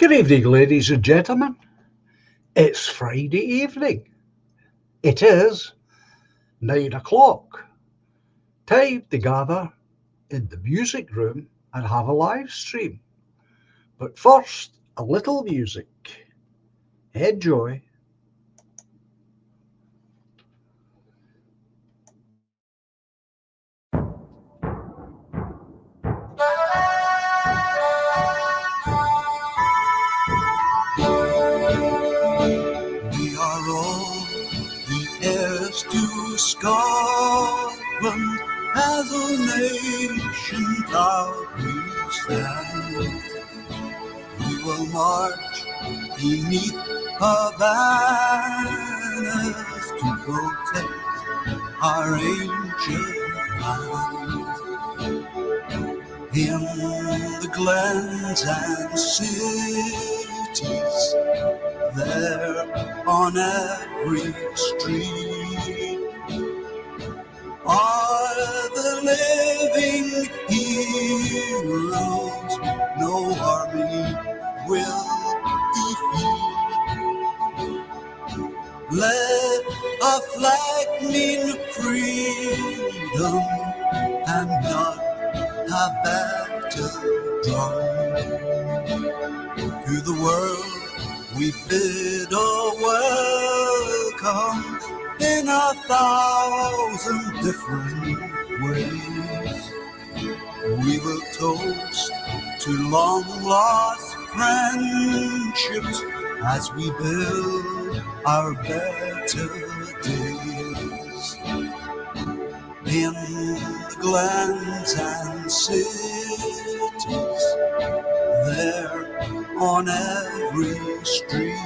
Good evening, ladies and gentlemen. It's Friday evening. It is 9 o'clock. Time to gather in the music room and have a live stream. But first, a little music. Enjoy. We are all the heirs to Scotland, as a nation proudly stand. We will march beneath her banners to protect our ancient land. In the glens and cities, there on every street are the living heroes no army will defeat. Let our flag mean freedom and not a battle drum. To the world we bid a welcome in 1,000 different ways. We will toast to long lost friendships as we build our better days. In the glens and cities, there on every street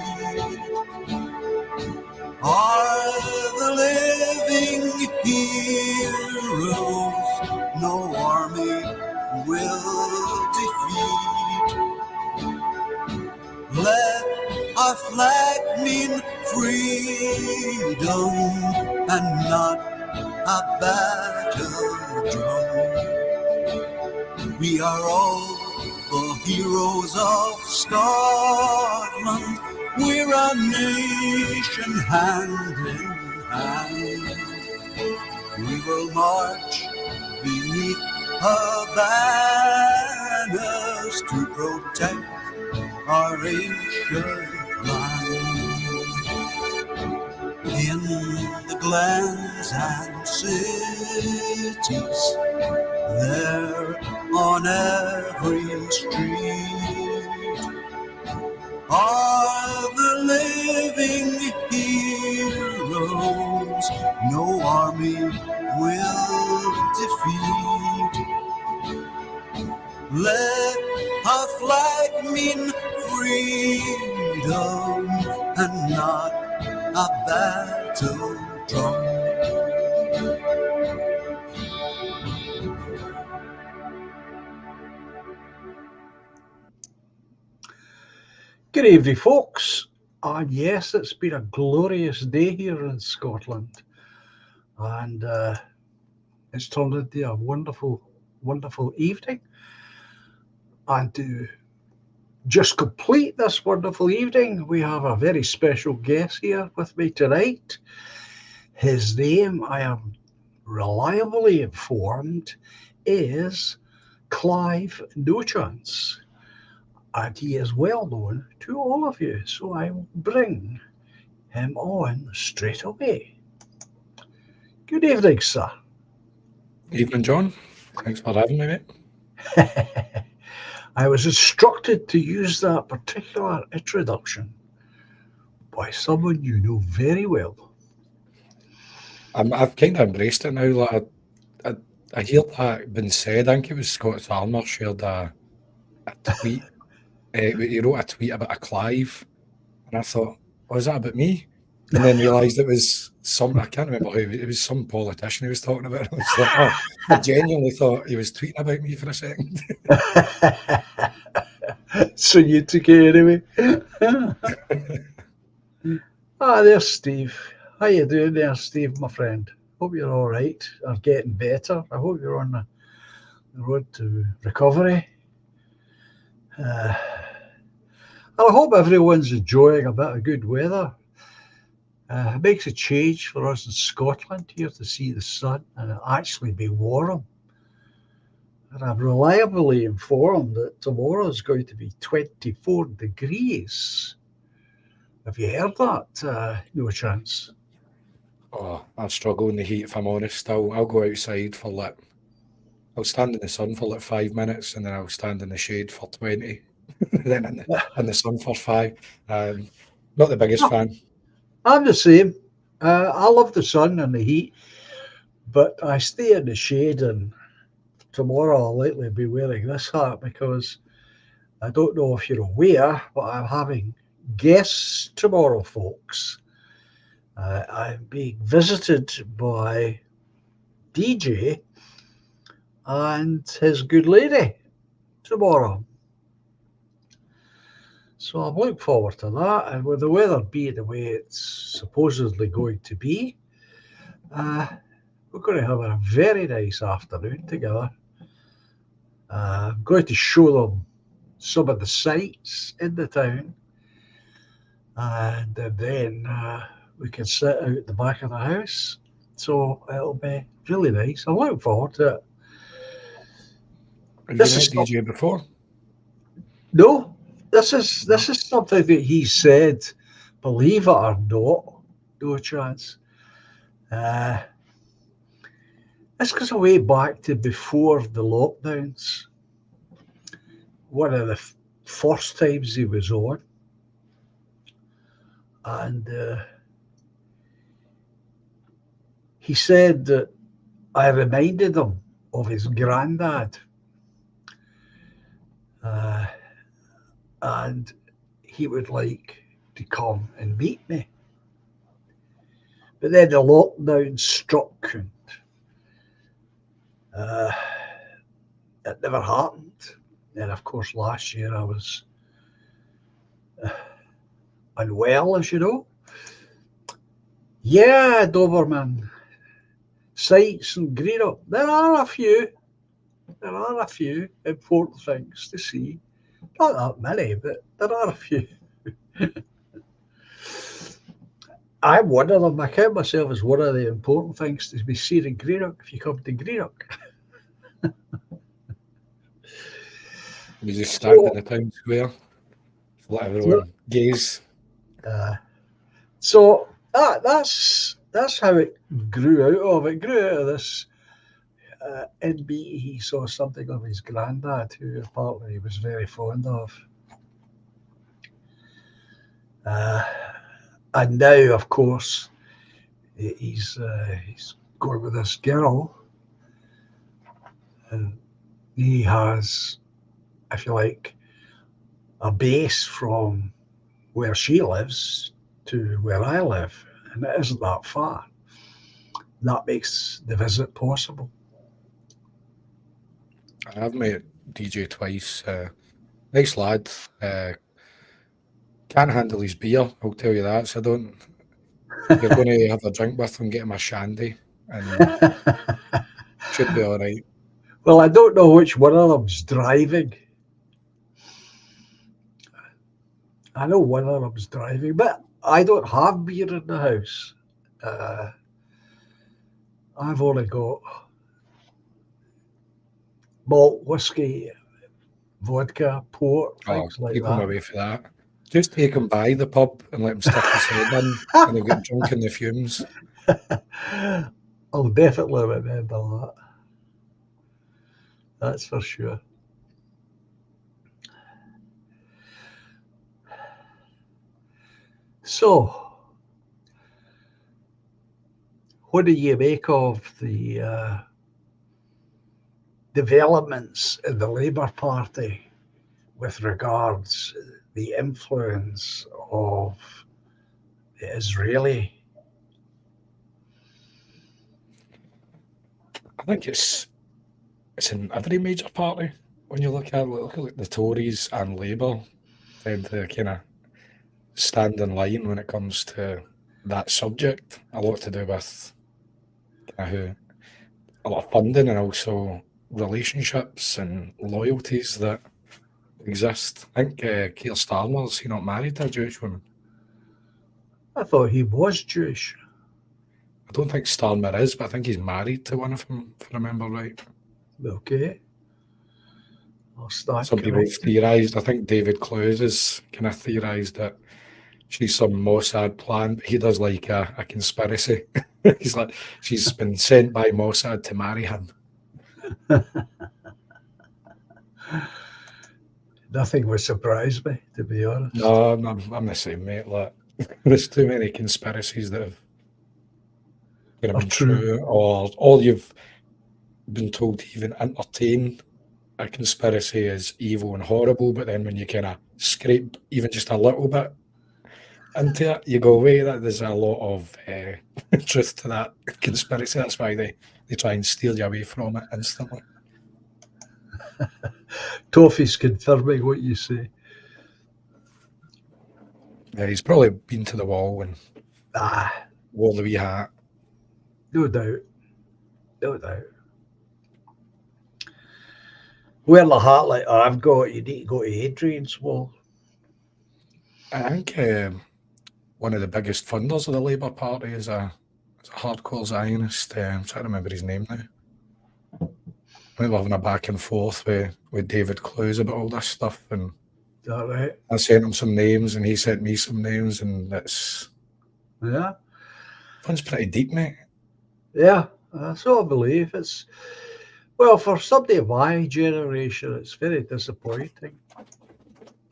are the living heroes no army will defeat. Let our flag mean freedom and not a battle drum. We are all the heroes of Scotland. We're a nation hand in hand. We will march beneath her banners to protect our ancient land. In the glens and cities, there on every street are the living heroes no army will defeat. Let our flag mean freedom and not a battle drum. Good evening, folks. And yes, it's been a glorious day here in Scotland. And it's turned into a wonderful, wonderful evening. And to just complete this wonderful evening, we have a very special guest here with me tonight. His name, I am reliably informed, is Clive Nochance. And he is well known to all of you, so I will bring him on straight away. Good evening, sir. Evening, John. Thanks for having me, mate. I was instructed to use that particular introduction by someone you know very well. I've kind of embraced it now. Like I hear that been said. I think it was Scott Farmer shared a tweet. He wrote a tweet about a Clive, and I thought, was that about me? And then realised it was I can't remember who, it was some politician he was talking about. I was like, oh, I genuinely thought he was tweeting about me for a second. So you took it anyway. There's Steve. How you doing there, Steve, my friend? Hope you're all right, or getting better. I hope you're on the road to recovery. I hope everyone's enjoying a bit of good weather. It makes a change for us in Scotland here to see the sun and it actually be warm. And I'm reliably informed that tomorrow is going to be 24 degrees. Have you heard that? No chance. Oh, I struggle in the heat if I'm honest. I'll go outside for like I'll stand in the sun for like 5 minutes and then I'll stand in the shade for 20. Then in the sun for 5. Not the biggest fan. I'm the same. I love the sun and the heat, but I stay in the shade. And tomorrow I'll likely be wearing this hat because I don't know if you're aware, but I'm having guests tomorrow, folks. I'm being visited by DJ and his good lady tomorrow. So I'm looking forward to that. And with the weather being the way it's supposedly going to be, we're going to have a very nice afternoon together. I'm going to show them some of the sights in the town. And then we can sit out the back of the house. So it'll be really nice. I'm looking forward to it. Have you This met is DJ before? no, this is something that he said. Believe it or not, no chance. This goes way back to before the lockdowns. One of the first times he was on, and he said that I reminded him of his granddad. And he would like to come and meet me. But then the lockdown struck and it never happened. And of course, last year I was unwell, as you know. Yeah, Doberman. Sights in Greenock. There are a few important things to see. Not that many, but there are a few. I'm one of them. I count myself as one of the important things to be seen in Greenock if you come to Greenock. You just stand in the town square, let everyone gaze. So that's how it grew out of. It grew out of this. In me, he saw something of his granddad, who apparently he was very fond of. And now, of course, he's going with this girl, and he has, if you like, a base from where she lives to where I live, and it isn't that far. That makes the visit possible. I've met DJ twice. Nice lad. Can't handle his beer, I'll tell you that. So don't. You're going to have a drink with him, get him a shandy, and should be all right. Well, I don't know which one of them's driving. I know one of them's driving, but I don't have beer in the house. I've only got malt whiskey, vodka, port, things like Keep him that. away for that. Just take him by the pub and let him stick his head in, and he'll get drunk in the fumes. I'll definitely remember that. That's for sure. So, what do you make of the developments in the Labour Party with regards to the influence of the Israeli? I think it's in every major party when you look at the Tories and Labour tend to kind of stand in line when it comes to that subject. A lot to do with a lot of funding and also relationships and loyalties that exist. I think Keir Starmer's he not married to a Jewish woman. I thought he was Jewish. I don't think Starmer is, but I think he's married to one of them, if I remember right. Okay. I'll start Some people have corrected. theorised, I think David Close has kind of theorised that she's some Mossad plan, but he does like a conspiracy. He's like, she's been sent by Mossad to marry him. Nothing would surprise me, to be honest. No, I'm the same, mate. Like, there's too many conspiracies that have kind of been true, or all you've been told to even entertain a conspiracy is evil and horrible, but then when you kind of scrape even just a little bit into it, you go, wait, there's a lot of truth to that conspiracy. That's why they try and steal you away from it instantly. Toffee's confirming what you say. Yeah, he's probably been to the wall and wore the wee hat. No doubt. No doubt. Wearing a hat like I've got, you need to go to Adrian's wall. I think one of the biggest funders of the Labour Party is a hardcore Zionist. I'm trying to remember his name now. We were having a back and forth with David Close about all this stuff, and Is that right? I sent him some names, and he sent me some names, and it's one's pretty deep, mate. Yeah, that's what I believe. It's well for somebody of my generation, it's very disappointing.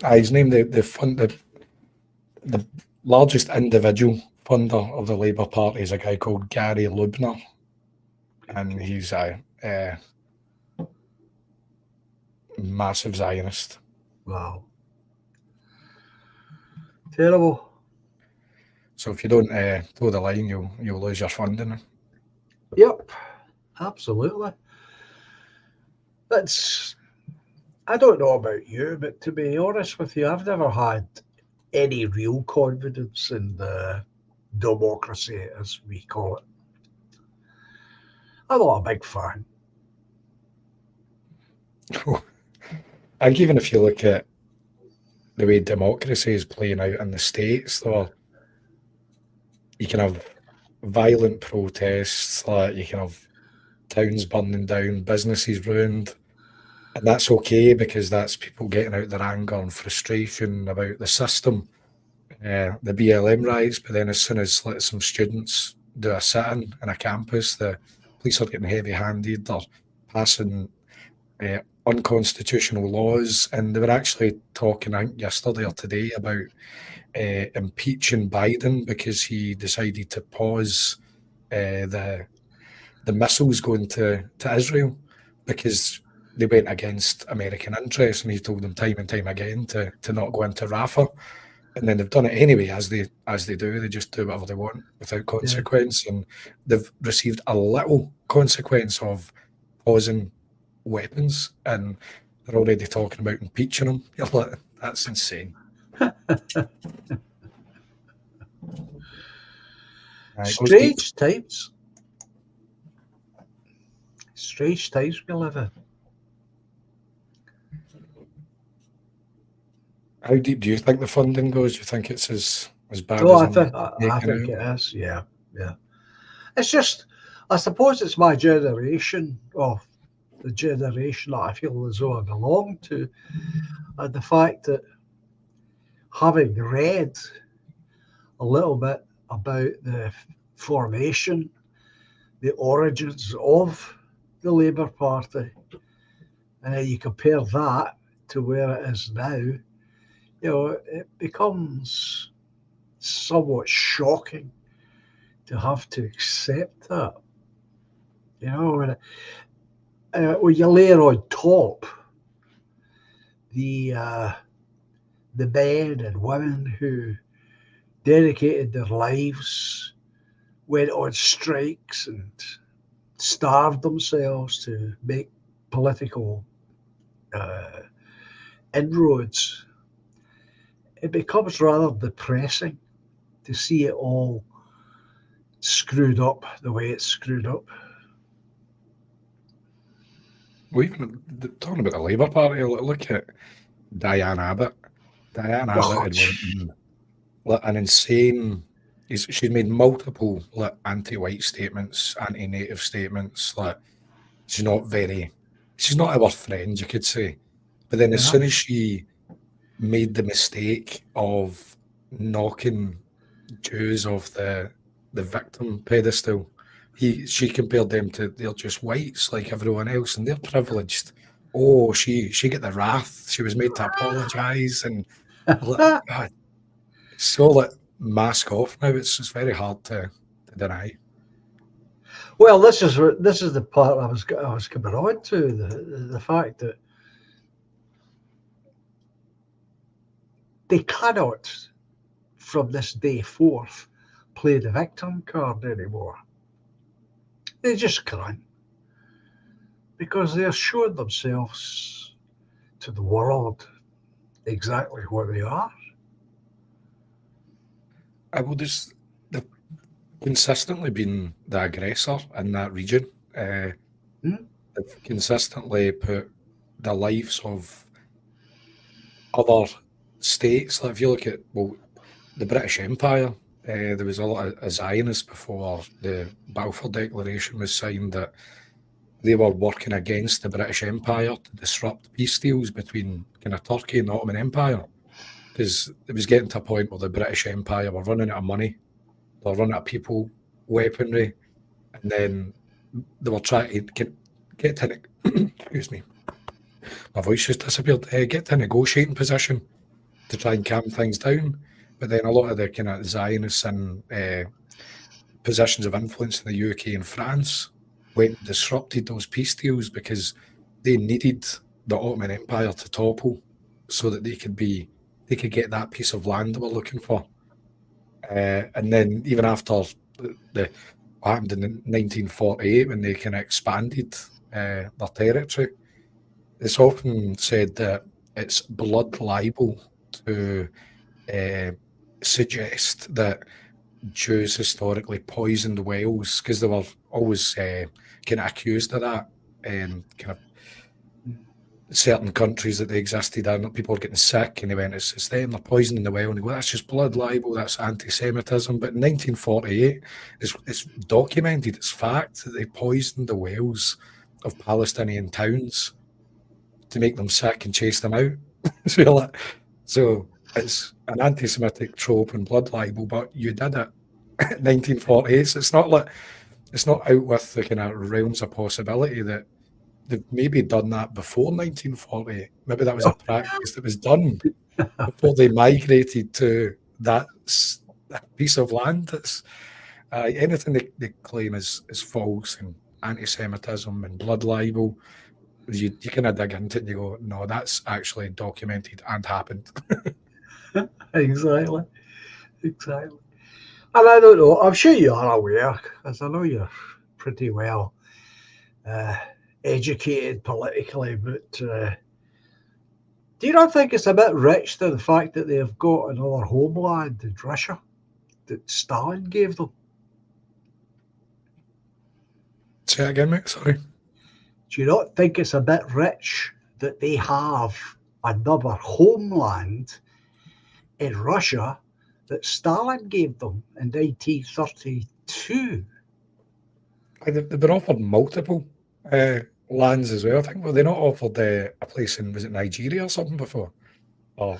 His name, the largest individual funder of the Labour Party is a guy called Gary Lubner, and he's a massive Zionist. Wow. Terrible. So if you don't toe the line, you'll lose your funding. Yep, absolutely. I don't know about you, but to be honest with you, I've never had any real confidence in the democracy, as we call it. I'm not a big fan. I think even if you look at the way democracy is playing out in the States, though, you can have violent protests, like you can have towns burning down, businesses ruined, and that's okay because that's people getting out their anger and frustration about the system, the BLM riots. But then as soon as some students do a sit-in in a campus, the police are getting heavy-handed, they're passing unconstitutional laws, and they were actually talking, I think, yesterday or today about impeaching Biden because he decided to pause the missiles going to Israel because they went against American interests, and he told them time and time again to not go into Rafah. And then they've done it anyway, as they do. They just do whatever they want without consequence, and they've received a little consequence of pausing weapons, and they're already talking about impeaching them. You're like, that's insane. Strange times. Strange times we live in. How deep do you think the funding goes? Do you think it's as bad Oh, as I think it is. Yeah. It's just, I suppose it's my generation, or the generation that I feel as though I belong to, and the fact that having read a little bit about the formation, the origins of the Labour Party, and then you compare that to where it is now, it becomes somewhat shocking to have to accept that. When you layer on top the men and women who dedicated their lives, went on strikes and starved themselves to make political inroads, it becomes rather depressing to see it all screwed up the way it's screwed up. Well, even talking about the Labour Party, look at Diane Abbott. Diane Abbott had went in, like, an insane. She'd made multiple, like, anti-white statements, anti-native statements. Like, she's not our friend, you could say. But then as Yeah. soon as she made the mistake of knocking Jews off the victim pedestal, she compared them to, they're just whites like everyone else and they're privileged. Oh, she get the wrath. She was made to apologise, and like, God, it's so, like, mask off now. It's just very hard to deny. Well, this is the part I was coming on to, the fact that they cannot, from this day forth, play the victim card anymore. They just can't, because they're showing themselves to the world exactly what they are. Well, they've consistently been the aggressor in that region. They've consistently put the lives of other states. Like, if you look at, well, the British Empire, there was a lot of Zionists before the Balfour Declaration was signed that they were working against the British Empire to disrupt peace deals between kind of Turkey and the Ottoman Empire, because it was getting to a point where the British Empire were running out of money, they were running out of people, weaponry, and then they were trying to get to excuse me, my voice just disappeared. Get to a negotiating position to try and calm things down. But then a lot of the kind of Zionists and positions of influence in the UK and France went and disrupted those peace deals because they needed the Ottoman Empire to topple so that they could get that piece of land they were looking for. And then even after what happened in 1948, when they kind of expanded their territory, it's often said that it's blood libel to suggest that Jews historically poisoned wells, because they were always kind of accused of that, and kind of certain countries that they existed in, people were getting sick, and they went, it's them, they're poisoning the well, and they go, that's just blood libel, that's anti-Semitism. But in 1948, it's documented, it's fact, that they poisoned the wells of Palestinian towns to make them sick and chase them out. So it's an anti-Semitic trope and blood libel, but you did it in 1948. So it's not out with the kind of realms of possibility that they've maybe done that before 1948. Maybe that was a practice that was done before they migrated to that piece of land. That's anything they claim is false and anti-Semitism and blood libel. You kind of dig into it and you go, no, that's actually documented and happened. Exactly. And I don't know, I'm sure you are aware, because I know you're pretty well educated politically, but do you not think it's a bit rich, to the fact that they've got another homeland in Russia that Stalin gave them? Say it again, mate, sorry. Do you not think it's a bit rich that they have another homeland in Russia that Stalin gave them in 1932? They've been offered multiple lands as well. I think, were they not offered a place in, was it Nigeria or something before? Well,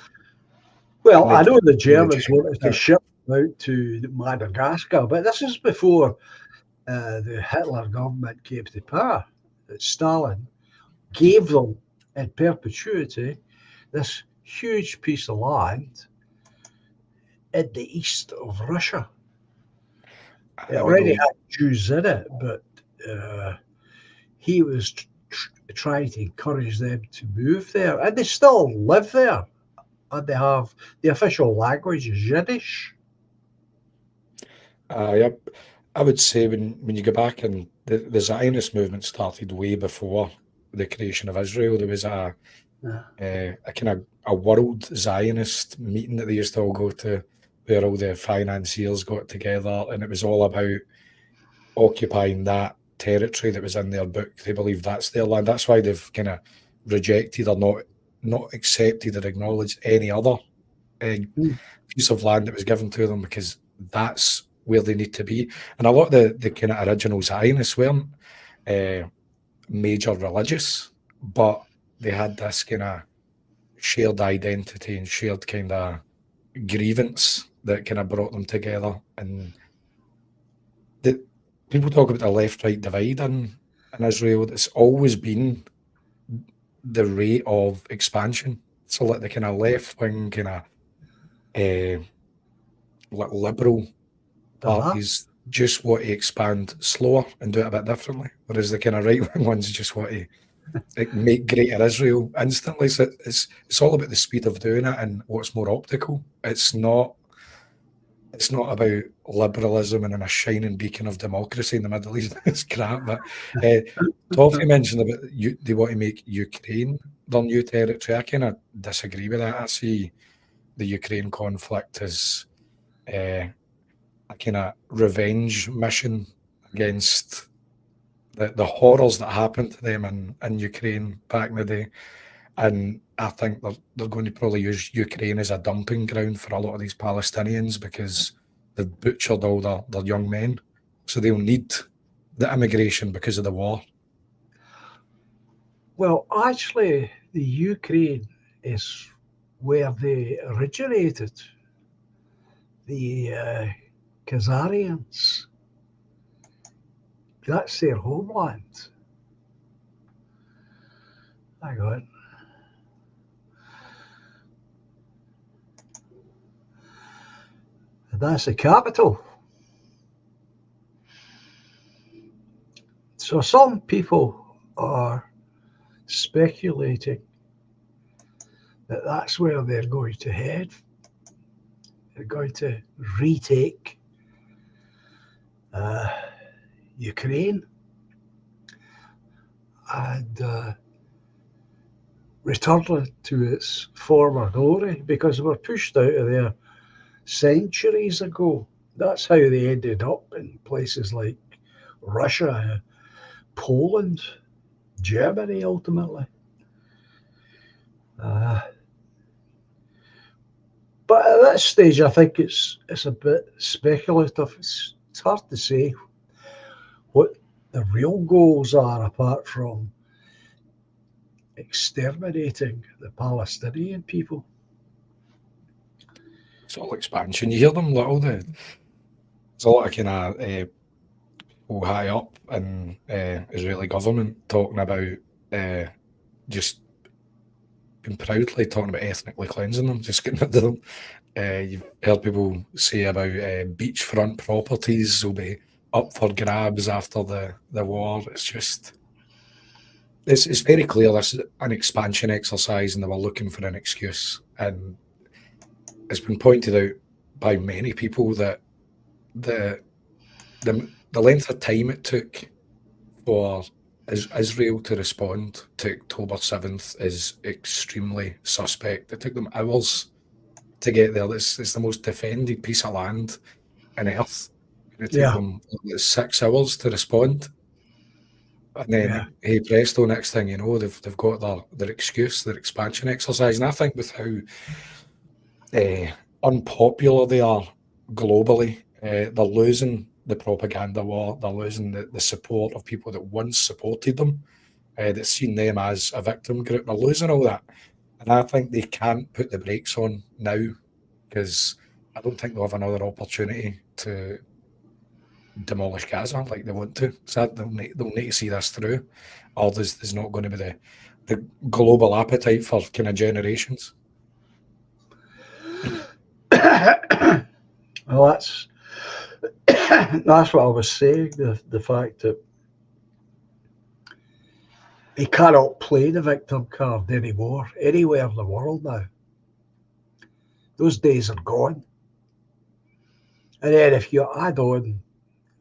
I know the Germans wanted to ship them out to Madagascar, but this is before the Hitler government came to power. That Stalin gave them in perpetuity this huge piece of land in the east of Russia. It already had Jews in it, but he was trying to encourage them to move there, and they still live there, and they have the official language is Yiddish. Yep. I would say when you go back, and the Zionist movement started way before the creation of Israel. There was a kind of a world Zionist meeting that they used to all go to, where all the financiers got together, and it was all about occupying that territory that was in their book. They believe that's their land. That's why they've kind of rejected or not accepted or acknowledged any other Mm. piece of land that was given to them, because that's where they need to be. And a lot of the kind of original Zionists weren't major religious, but they had this kind of shared identity and shared kind of grievance that kind of brought them together. And the people talk about the left-right divide in Israel. It's always been the rate of expansion. So like the kind of left-wing kind of like liberal Uh-huh. parties just want to expand slower and do it a bit differently, whereas the kind of right-wing ones just want to make greater Israel instantly. So it's all about the speed of doing it and what's more optical. It's not about liberalism and a shining beacon of democracy in the Middle East. It's crap. But Toffee mentioned about they want to make Ukraine their new territory. I kind of disagree with that. I see the Ukraine conflict as a kind of revenge mission against the horrors that happened to them in Ukraine back in the day. And I think they're going to probably use Ukraine as a dumping ground for a lot of these Palestinians, because they've butchered all their young men. So they'll need the immigration because of the war. Well, actually, the Ukraine is where they originated. The Khazarians. That's their homeland. Hang on. And that's the capital. So some people are speculating that that's where they're going to head. They're going to retake Ukraine and return it to its former glory, because they were pushed out of there centuries ago. That's how they ended up in places like Russia, Poland, Germany, ultimately. But at this stage, I think it's a bit speculative. It's hard to say what the real goals are, apart from exterminating the Palestinian people. It's all expansion. You hear them like there's a lot of kind of people high up in Israeli government talking about just being proudly talking about ethnically cleansing them, just getting rid of them. You've heard people say about beachfront properties will be up for grabs after the war. It's just it's very clear this is an expansion exercise, and they were looking for an excuse. And it's been pointed out by many people that the the length of time it took for Israel to respond to October 7th is extremely suspect. It took them hours to get there. It's the most defended piece of land on earth. And it took Yeah, them 6 hours to respond. And yeah, then, hey presto, next thing you know, they've got their excuse, their expansion exercise. And I think with how unpopular they are globally, they're losing the propaganda war. They're losing the support of people that once supported them, that seen them as a victim group. They're losing all that. And I think they can't put the brakes on now, because I don't think they'll have another opportunity to demolish Gaza like they want to. So they'll need to see this through, or there's not going to be the global appetite for kind of generations. well, that's what I was saying. The fact that they cannot play the victim card anymore anywhere in the world now. Those days are gone. And then if you add on,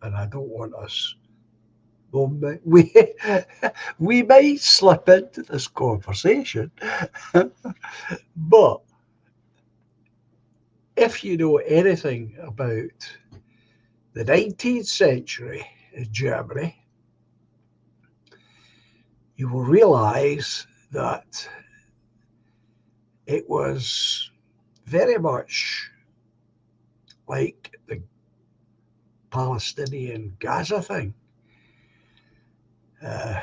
and I don't want us, we we might slip into this conversation, but if you know anything about the 19th century in Germany, you will realize that it was very much like the Palestinian Gaza thing.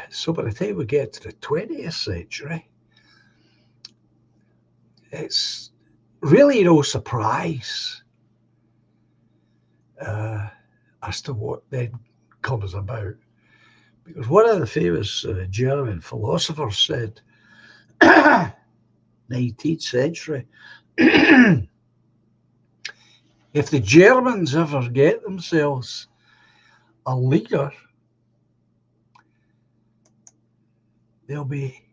So by the time we get to the 20th century, it's really no surprise as to what then comes about. Because one of the famous German philosophers said, 19th century, if the Germans ever get themselves a leader, there'll be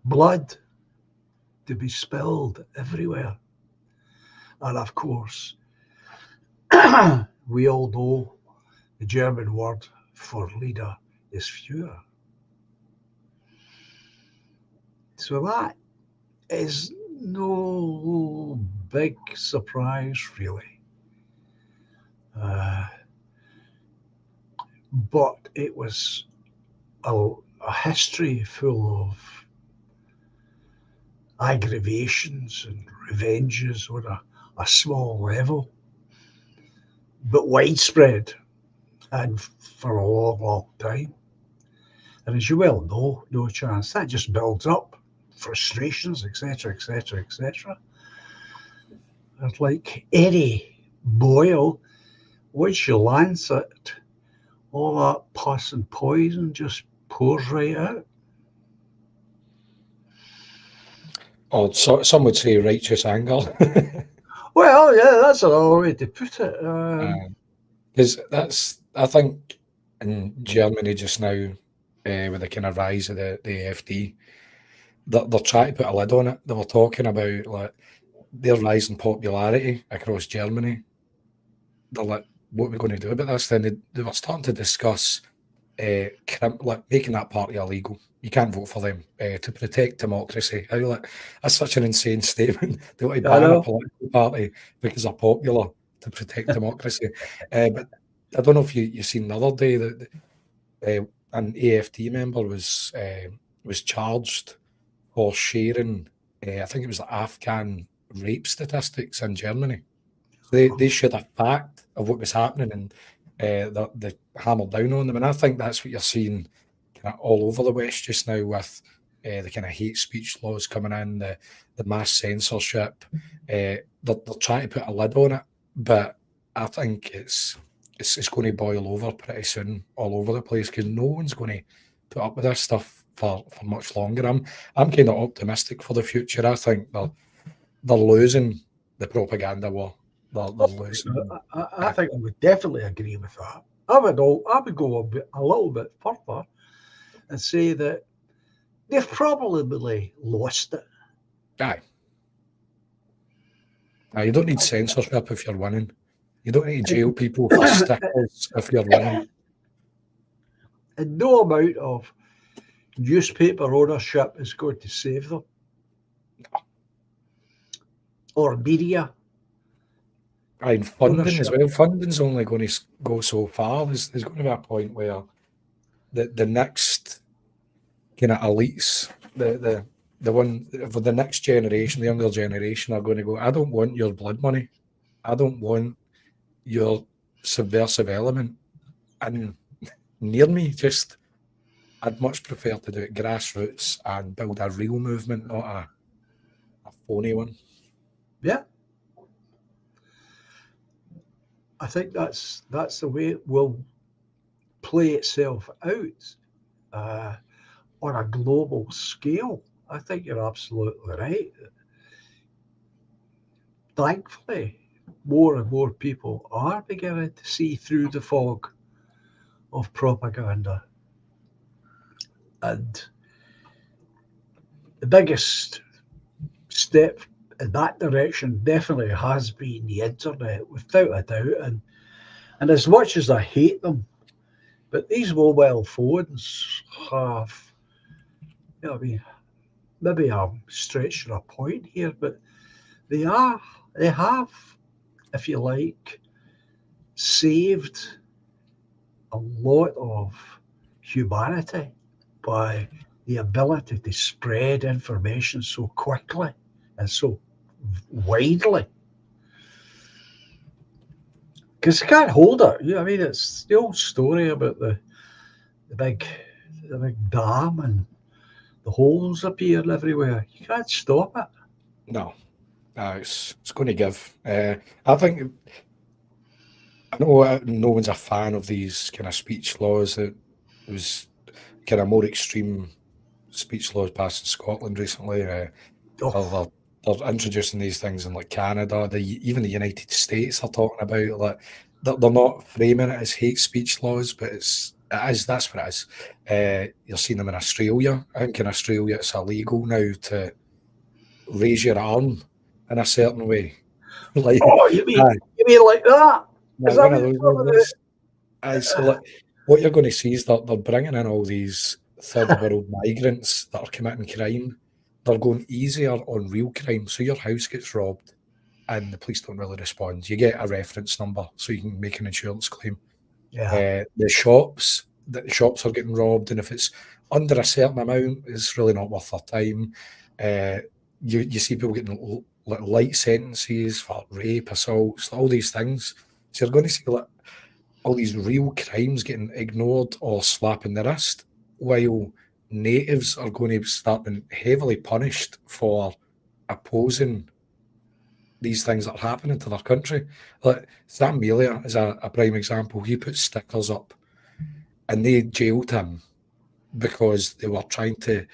blood to be spilled everywhere. And of course, we all know the German word for leader is Führer. So that is no big surprise, really. But it was a history full of aggravations and revenges on a small level, but widespread and for a long, long time. And as you well know, no chance, that just builds up frustrations, etc., etc., etc. It's like any boil, once you lance it, all that pus and poison just pours right out. Or so, some would say righteous anger. Well, yeah, that's another way to put it. Because that's, I think, in Germany just now, with the kind of rise of the AfD, they're trying to put a lid on it. They were talking about like their rise in popularity across Germany. They're like, what are we going to do about this? Then they were starting to discuss like making that party illegal. You can't vote for them to protect democracy. I like, that's such an insane statement. They want to I ban a know. political party because they're popular to protect democracy. But I don't know if you've seen the other day that an AFD member was charged for sharing. I think it was the Afghan rape statistics in Germany. So they shared a fact of what was happening, and they hammered down on them. And I think that's what you're seeing kind of all over the West just now with the kind of hate speech laws coming in, the mass censorship. They're trying to put a lid on it, but I think it's going to boil over pretty soon all over the place because no one's going to put up with this stuff for much longer. I'm kind of optimistic for the future. I think they're losing the propaganda war. They're losing. I think I would definitely agree with that. I would go a little bit further and say that they've probably lost it. Aye. You don't need censorship if you're winning. You don't need to jail people for stickers if you're winning. And no amount of newspaper ownership is going to save them. Or media. And funding as well. Funding's only going to go so far. There's going to be a point where the next kind of elites, the one for the next generation, the younger generation, are going to go, I don't want your blood money. I don't want your subversive element in near me. Just, I'd much prefer to do it grassroots and build a real movement, not a phony one. Yeah. I think that's the way it will play itself out on a global scale. I think you're absolutely right. Thankfully, more and more people are beginning to see through the fog of propaganda. And the biggest step in that direction definitely has been the internet, without a doubt. And as much as I hate them, but these mobile phones have, I mean, maybe I'm stretching a point here, but they have, if you like, saved a lot of humanity by the ability to spread information so quickly. and so widely. Because they can't hold it. I mean, it's the old story about the big the big dam and the holes appearing everywhere. You can't stop it. No, it's going to give. I think I know no one's a fan of these kind of speech laws. That was kind of more extreme speech laws passed in Scotland recently. Oh, They're introducing these things in like Canada, even the United States are talking about like they're not framing it as hate speech laws, but it is that's what it is. You're seeing them in Australia. I think in Australia it's illegal now to raise your arm in a certain way. Like oh, aye, you mean like that? Is that one what of you're those talking about? ones. Aye, so like what you're going to see is that they're bringing in all these third world migrants that are committing crime. They're going easier on real crime. So your house gets robbed and the police don't really respond. You get a reference number so you can make an insurance claim. Yeah, The shops are getting robbed, and if it's under a certain amount, it's really not worth their time. Uh, you see people getting like light sentences for rape, assaults, all these things. So you're going to see like all these real crimes getting ignored or slapping the wrist, while natives are going to start being heavily punished for opposing these things that are happening to their country. Like Sam Melia is a prime example. He put stickers up and they jailed him because they were trying to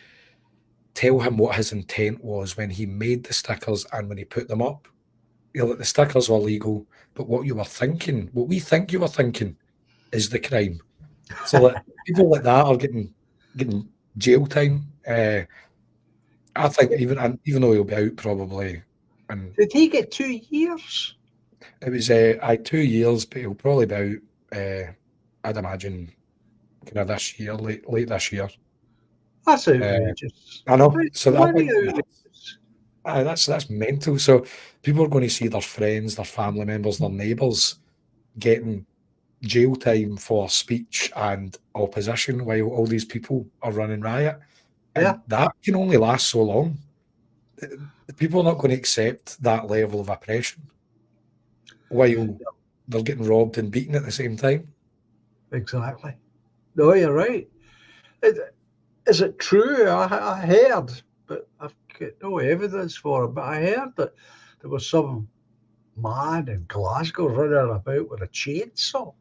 tell him what his intent was when he made the stickers and when he put them up. You know, like the stickers were legal, but what you were thinking, what we think you were thinking, is the crime. So that people like that are getting jail time. I think even though he'll be out probably, and did he get 2 years? it was I 2 years, but he'll probably be out. I'd imagine kind of this year, late this year. That's Uh, outrageous. I know. So I Bloody think outrageous. that's mental. So people are going to see their friends, their family members, their neighbours getting jail time for speech and opposition while all these people are running riot. Yeah, And that can only last so long. The people are not going to accept that level of oppression while they're getting robbed and beaten at the same time. exactly. No, you're right. Is it true? I heard, but I've got no evidence for it. But I heard that there was some man in Glasgow running about with a chainsaw.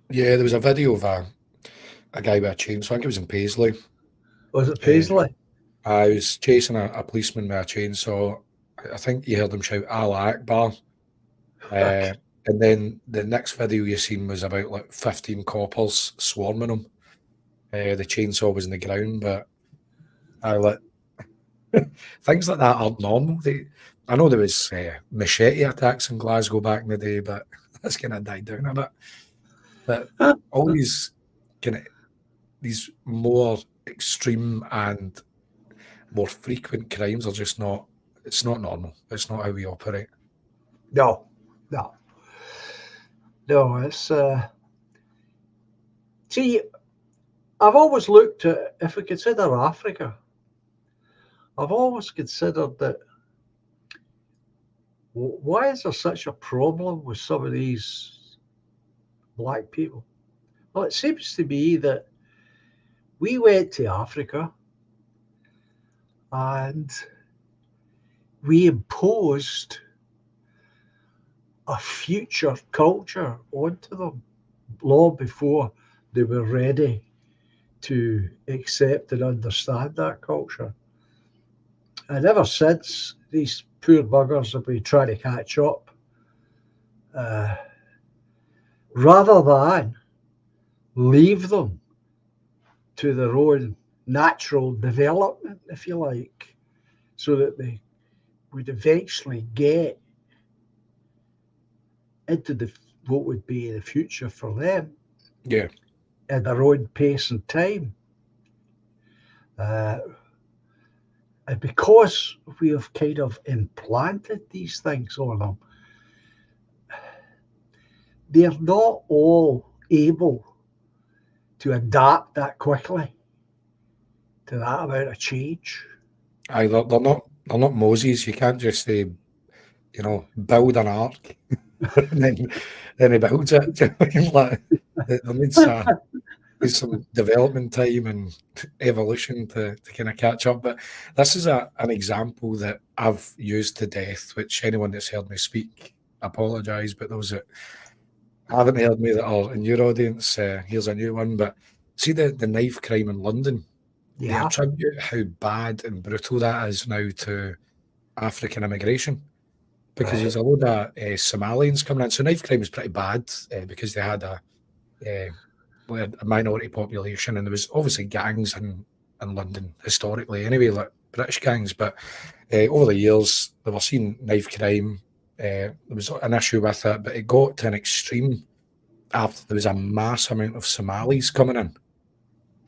Yeah, there was a video of a guy with a chainsaw. I think it was in Paisley. Was it Uh, Paisley? I was chasing a policeman with a chainsaw. I think you heard him shout Allah Akbar. Uh, and then the next video you seen was about like 15 coppers swarming him. The chainsaw was in the ground, but I like things like that aren't normal. I know there was machete attacks in Glasgow back in the day, but that's kind of died down a bit. But all these kind of these more extreme and more frequent crimes are just not. It's not normal. It's not how we operate. No, no, no. It's see, I've always looked at if we consider Africa. I've always considered that why is there such a problem with some of these black people? Well, it seems to be that we went to Africa and we imposed a future culture onto them long before they were ready to accept and understand that culture. And ever since, these poor buggers have been trying to catch up uh, rather than leave them to their own natural development, if you like, so that they would eventually get into what would be the future for them Yeah, at their own pace and time. Uh, and because we have kind of implanted these things on them, they're not all able to adapt that quickly to that amount of change. they're not. they're not Moses. You can't just say, build an ark and then he builds it. Do you know what I mean? Like, there needs some development time and evolution to kind of catch up. But this is an example that I've used to death, which anyone that's heard me speak, I apologise, but those that haven't heard me that are in your audience, here's a new one. But see the knife crime in London, they Yeah. attribute how bad and brutal that is now to African immigration. Because there's a load of Somalians coming in. So knife crime is pretty bad because they had a minority population, and there was obviously gangs in London historically anyway, like British gangs. But over the years, they were seeing knife crime. There was an issue with it, but it got to an extreme after there was a mass amount of Somalis coming in.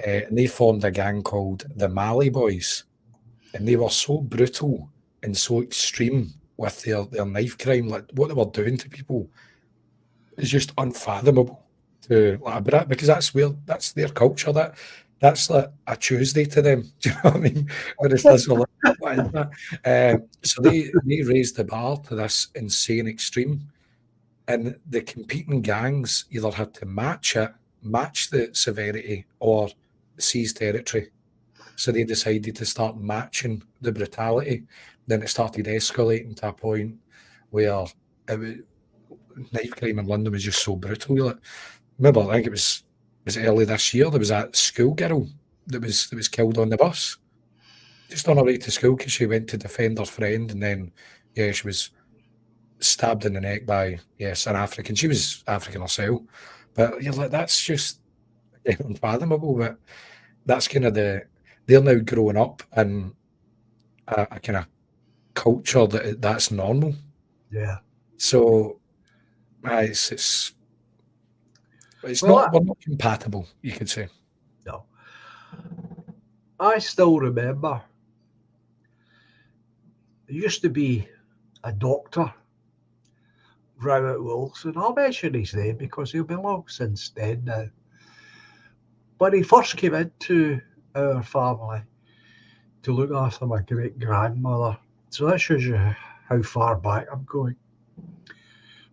And they formed a gang called the Mali Boys. And they were so brutal and so extreme with their knife crime. Like, what they were doing to people is just unfathomable to like a Brit, because that's their culture. That's like a Tuesday to them. Do you know what I mean? Whereas this are like, what is that? So they raised the bar to this insane extreme, and the competing gangs either had to match the severity, or seize territory. So they decided to start matching the brutality. Then it started escalating to a point where knife crime in London was just so brutal. Like, remember, I think it was early this year, there was that schoolgirl that was killed on the bus, just on her way to school because she went to defend her friend, and then she was stabbed in the neck by an African. She was African herself, but you're like, that's just unfathomable. But that's kind of they're now growing up in a kind of culture that's normal. Yeah. So it's Well, we're not compatible, you could say. No. I still remember there used to be a doctor round at Wilson. I'll mention his name because he'll be long since dead now. But he first came into our family to look after my great grandmother. So that shows you how far back I'm going.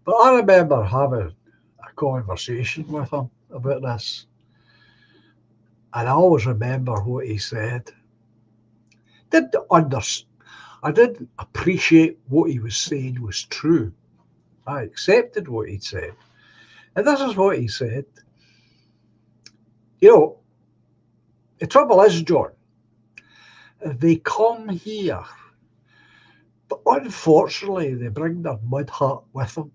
But I remember having a conversation with him about this. And I always remember what he said. I didn't appreciate what he was saying was true. I accepted what he'd said. And this is what he said. The trouble is, John, they come here, but unfortunately they bring their mud hut with them.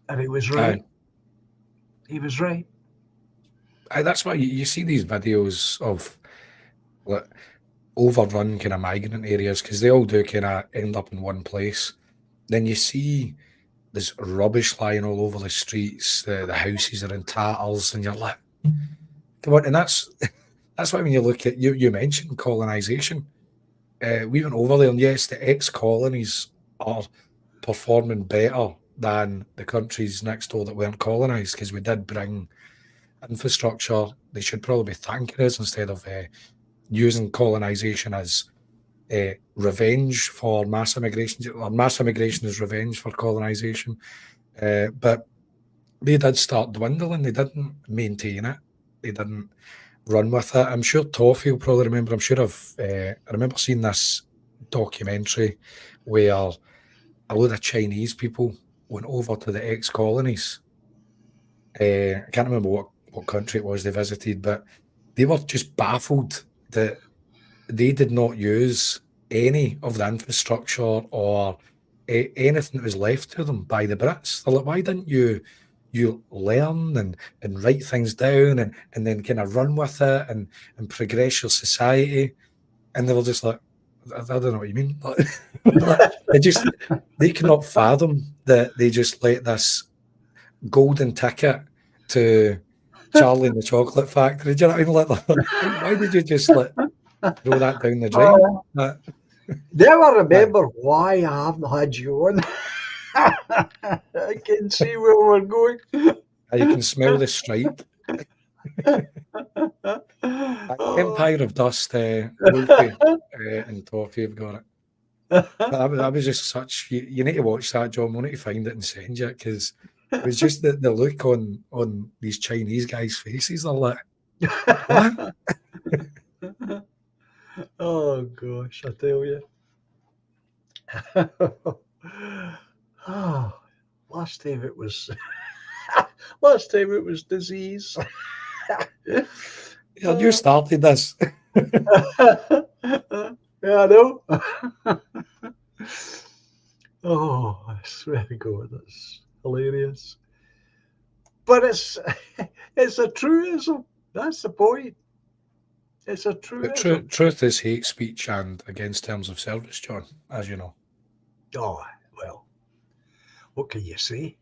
And he was right. He was right. That's why you see these videos of like overrun kind of migrant areas, because they all do kind of end up in one place. Then you see there's rubbish lying all over the streets. The houses are in tatters, and you're like, come on. And that's why when you look at you mentioned colonization. We went over there, and yes, the ex-colonies are performing better than the countries next door that weren't colonized, because we did bring infrastructure. They should probably be thanking us instead of using colonization as revenge for mass immigration, or mass immigration is revenge for colonization. But they did start dwindling. They didn't maintain it. They didn't run with it. I'm sure Toffee will probably remember. I'm sure I remember seeing this documentary where a load of Chinese people went over to the ex-colonies. I can't remember what country it was they visited, but they were just baffled that they did not use any of the infrastructure or anything that was left to them by the Brits. They're like, why didn't you learn and write things down and then kind of run with it and progress your society? And they were just like, I don't know what you mean. They cannot fathom that they just let this golden ticket to Charlie and the Chocolate Factory. Do you know what I mean? Like, why did you just throw that down the drain? Never remember why I haven't had you on. I can see where we're going. You can smell the stripe. Empire of Dust, Wolfie and Toffee have got it. That was just such. You need to watch that, John. We need to find it and send you it because it was just the look on these Chinese guys' faces. They're like, what? Oh gosh, I tell you. Oh, last time it was disease. Yeah, you started this. Yeah, I know. Oh, I swear to God, that's hilarious. But it's a truism. That's the point. It's a But truism. truth is hate speech and against terms of service, John, as you know. Oh, well, what can you say?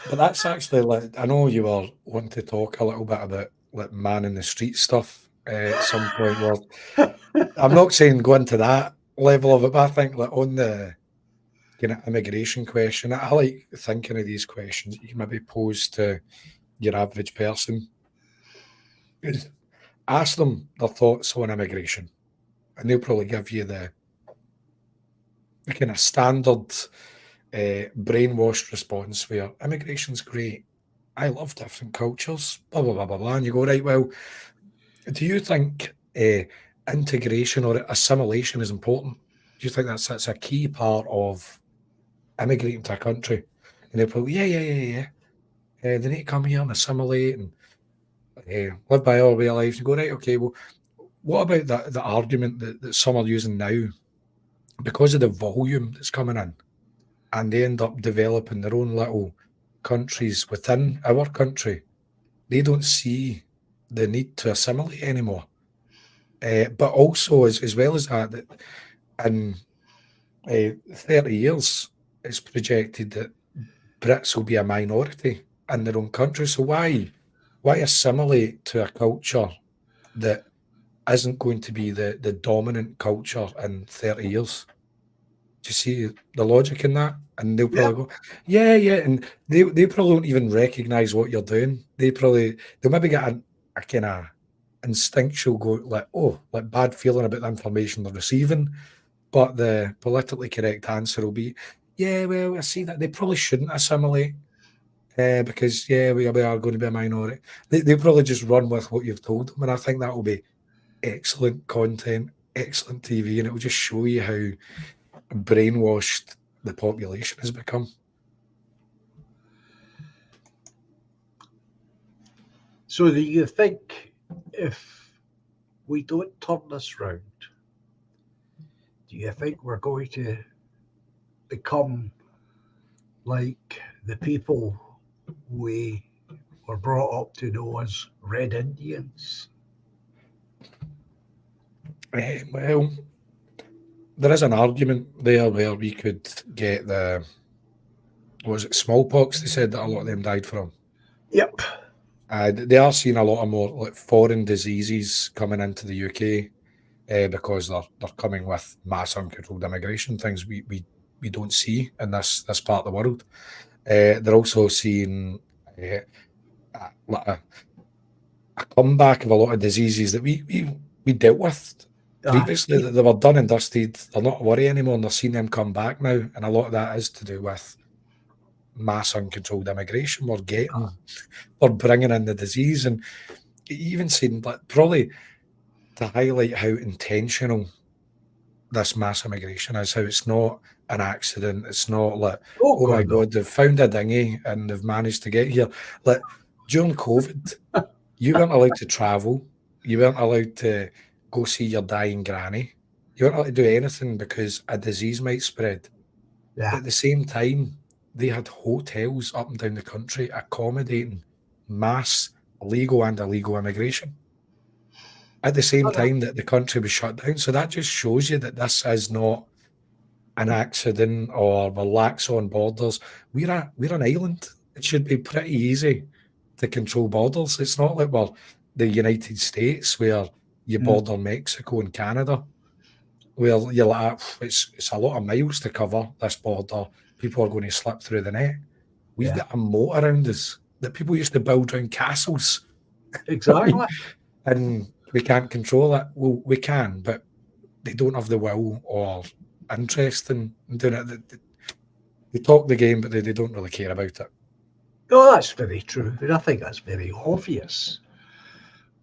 But that's actually like I know you were wanting to talk a little bit about like man in the street stuff at some point. Well, I'm not saying go into that level of it, but I think like on the kind of immigration question, I like thinking of these questions you can maybe pose to your average person. Is ask them their thoughts on immigration, and they'll probably give you the kind of standard brainwashed response where immigration's great. I love different cultures, blah, blah, blah, blah, blah. And you go, right, well, do you think integration or assimilation is important? Do you think that's a key part of immigrating to a country? And they'll probably, yeah. They need to come here and assimilate and live by our way of life. You go, right, okay, well, what about the argument that some are using now because of the volume that's coming in? And they end up developing their own little countries within our country. They don't see the need to assimilate anymore. But also, as well as that, in 30 years, it's projected that Brits will be a minority in their own country. So why assimilate to a culture that isn't going to be the dominant culture in 30 years? Do you see the logic in that? And they'll Yeah, probably go, yeah, and they probably don't even recognise what you're doing. They'll maybe get a kind of instinctual go like, oh, like bad feeling about the information they're receiving. But the politically correct answer will be, yeah, well, I see that they probably shouldn't assimilate because yeah, we are going to be a minority. They'll probably just run with what you've told them, and I think that will be excellent content, excellent TV, and it will just show you how brainwashed the population has become. so do you think if we don't turn this round, do you think we're going to become like the people we were brought up to know as Red Indians? Well, there is an argument there where we could get was it smallpox? They said that a lot of them died from. Yep. They are seeing a lot of more like foreign diseases coming into the UK because they're coming with mass uncontrolled immigration, things we don't see in this part of the world. They're also seeing a comeback of a lot of diseases that we dealt with previously. That they were done and dusted. They're not a worry anymore, and they're seeing them come back now. And a lot of that is to do with mass uncontrolled immigration. We're bringing in the disease, and even saying like probably to highlight how intentional this mass immigration is, how it's not an accident. It's not like, oh my God, they've found a dinghy and they've managed to get here. Like during COVID, you weren't allowed to travel. You weren't allowed to go see your dying granny. You weren't allowed to do anything because a disease might spread. Yeah. But at the same time, they had hotels up and down the country accommodating mass legal and illegal immigration at the same time that the country was shut down. So that just shows you that this is not an accident or we're lax on borders. We're an island. It should be pretty easy to control borders. It's not like we're the United States where you border Mexico and Canada, where you're like, it's a lot of miles to cover this border. People are going to slip through the net. We've got a moat around us that people used to build around castles. Exactly. and we can't control it. Well, we can, but they don't have the will or interest in doing it. They talk the game, but they don't really care about it. No, that's very true. I think that's very obvious.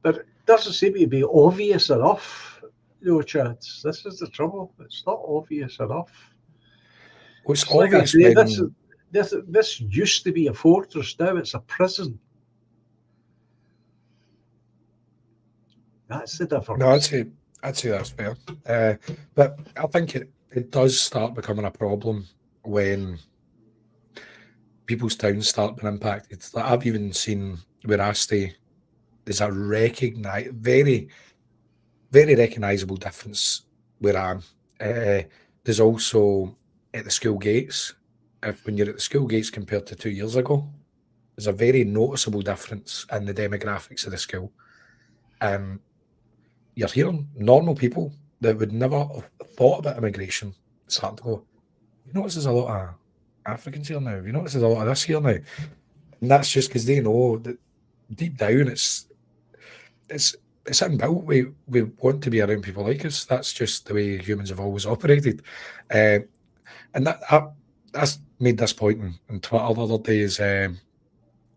But it doesn't seem to be obvious enough, Chads. This is the trouble. It's not obvious enough. Well, it's It's like I obvious say, when this used to be a fortress. Now it's a prison. That's the difference. no, I'd say that's fair. But I think it does start becoming a problem when people's towns start being impacted. Like I've even seen where I stay, there's a very, very recognisable difference where I am. There's also at the school gates. When you're at the school gates compared to 2 years ago, there's a very noticeable difference in the demographics of the school. You're hearing normal people that would never have thought about immigration starting to go, you notice there's a lot of Africans here now, you notice there's a lot of this here now. And that's just because they know that deep down it's inbuilt. We want to be around people like us. That's just the way humans have always operated. And that's made this point in Twitter the other day is I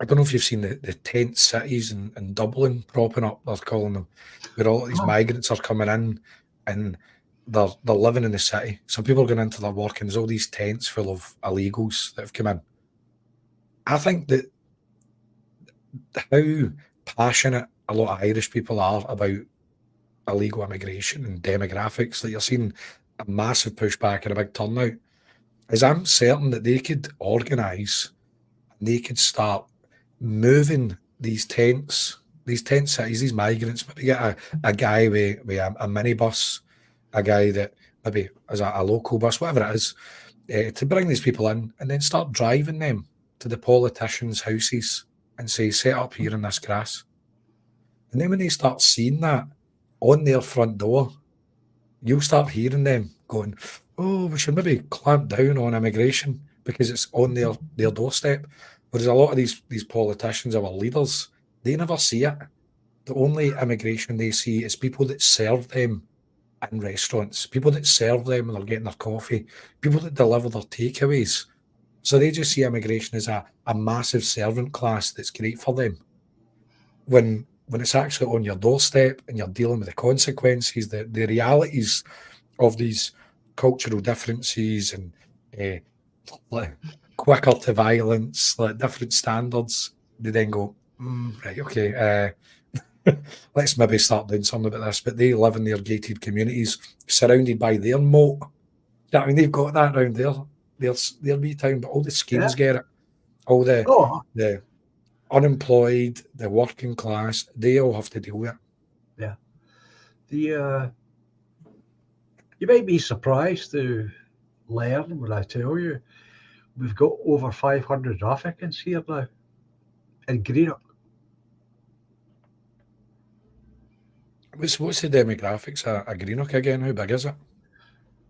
don't know if you've seen the tent cities in Dublin propping up, they're calling them, where all these migrants are coming in and they're living in the city. So people are going into their work and there's all these tents full of illegals that have come in. I think that how passionate a lot of Irish people are about illegal immigration and demographics, that you're seeing a massive pushback and a big turnout, is I'm certain that they could organise and they could start moving these tent cities, these migrants, maybe get a guy with a minibus, a guy that maybe has a local bus, whatever it is, to bring these people in and then start driving them to the politicians' houses and say, set up here in this grass. And then when they start seeing that on their front door, you'll start hearing them going, oh, we should maybe clamp down on immigration because it's on their doorstep. Whereas a lot of these politicians, our leaders, they never see it. The only immigration they see is people that serve them in restaurants, people that serve them when they're getting their coffee, people that deliver their takeaways. So they just see immigration as a massive servant class that's great for them. When it's actually on your doorstep and you're dealing with the consequences, the realities of these cultural differences and like quicker to violence, like different standards, they then go, right, okay, let's maybe start doing something about this. But they live in their gated communities, surrounded by their moat. I mean, they've got that around their wee town, but all the schemes get it. All the unemployed, the working class, they all have to deal with it. Yeah. You might be surprised to learn when I tell you we've got over 500 Africans here now in Greenock. What's the demographics of Greenock again? How big is it?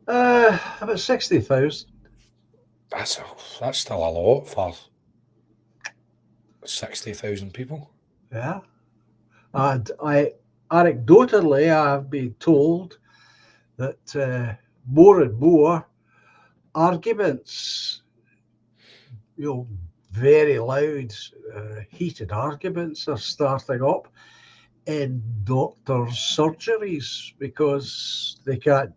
About 60,000. That's still a lot for 60,000 people. Yeah. And anecdotally, I've been told that more and more arguments, very loud, heated arguments are starting up in doctors' surgeries because they are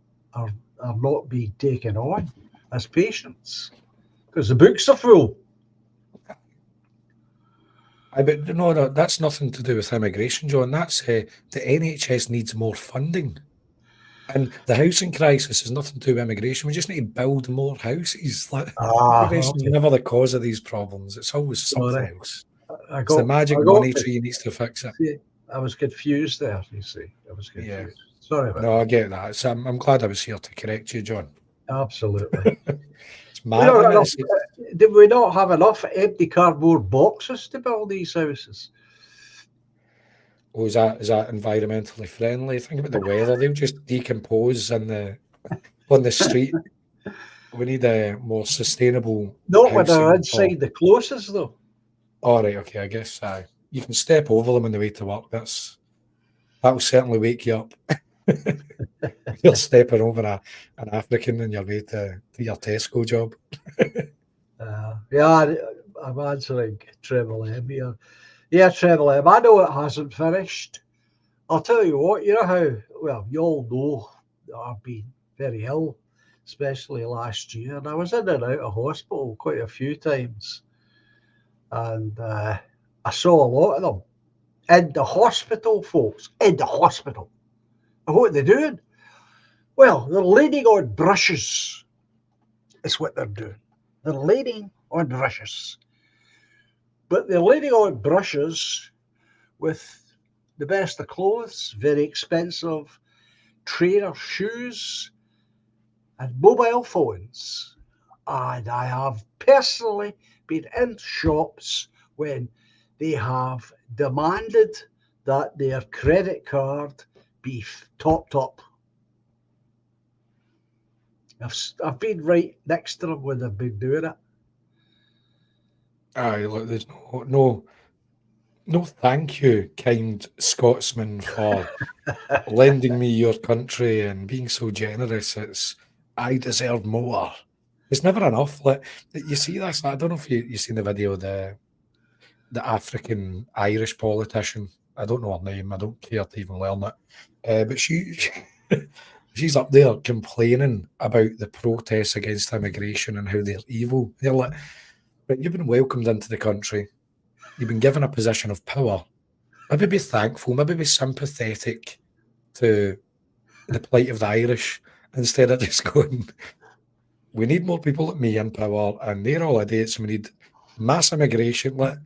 not being taken on as patients because the books are full. But no, that's nothing to do with immigration, John. That's the NHS needs more funding. And the housing crisis has nothing to do with immigration. We just need to build more houses. Immigration is never the cause of these problems. It's always something else. It's the magic money tree needs to fix it. See, I was confused there, you see. I was confused. Yeah. Sorry about that. No, I get that. So I'm glad I was here to correct you, John. Absolutely. It's mad. Did we not have enough empty cardboard boxes to build these houses? Oh, is that environmentally friendly? Think about the weather; they'll just decompose on the street. We need a more sustainable. Not when they're inside the closes, though. All right, okay. I guess you can step over them on the way to work. That's that'll certainly wake you up. You're stepping over an African on your way to your Tesco job. Yeah, I'm answering Treble M here. Yeah, Treble M. I know it hasn't finished. I'll tell you what, you know how, well, you all know that I've been very ill, especially last year. And I was in and out of hospital quite a few times. And I saw a lot of them in the hospital, folks, in the hospital. And what are they doing? Well, they're leaning on brushes, is what they're doing. They're leaning on brushes. But they're leaning on brushes with the best of clothes, very expensive trainer shoes, and mobile phones. And I have personally been in shops when they have demanded that their credit card be topped up. I've been right next to them when they've been doing it. Aye, look, there's no thank you, kind Scotsman, for lending me your country and being so generous. It's I deserve more. It's never enough. Like you see this. I don't know if you seen the video of the African Irish politician. I don't know her name. I don't care to even learn it. But she's up there complaining about the protests against immigration and how they're evil. They're like, but you've been welcomed into the country. You've been given a position of power. Maybe be thankful. Maybe be sympathetic to the plight of the Irish instead of just going, we need more people like me in power and they're all idiots and we need mass immigration. Like,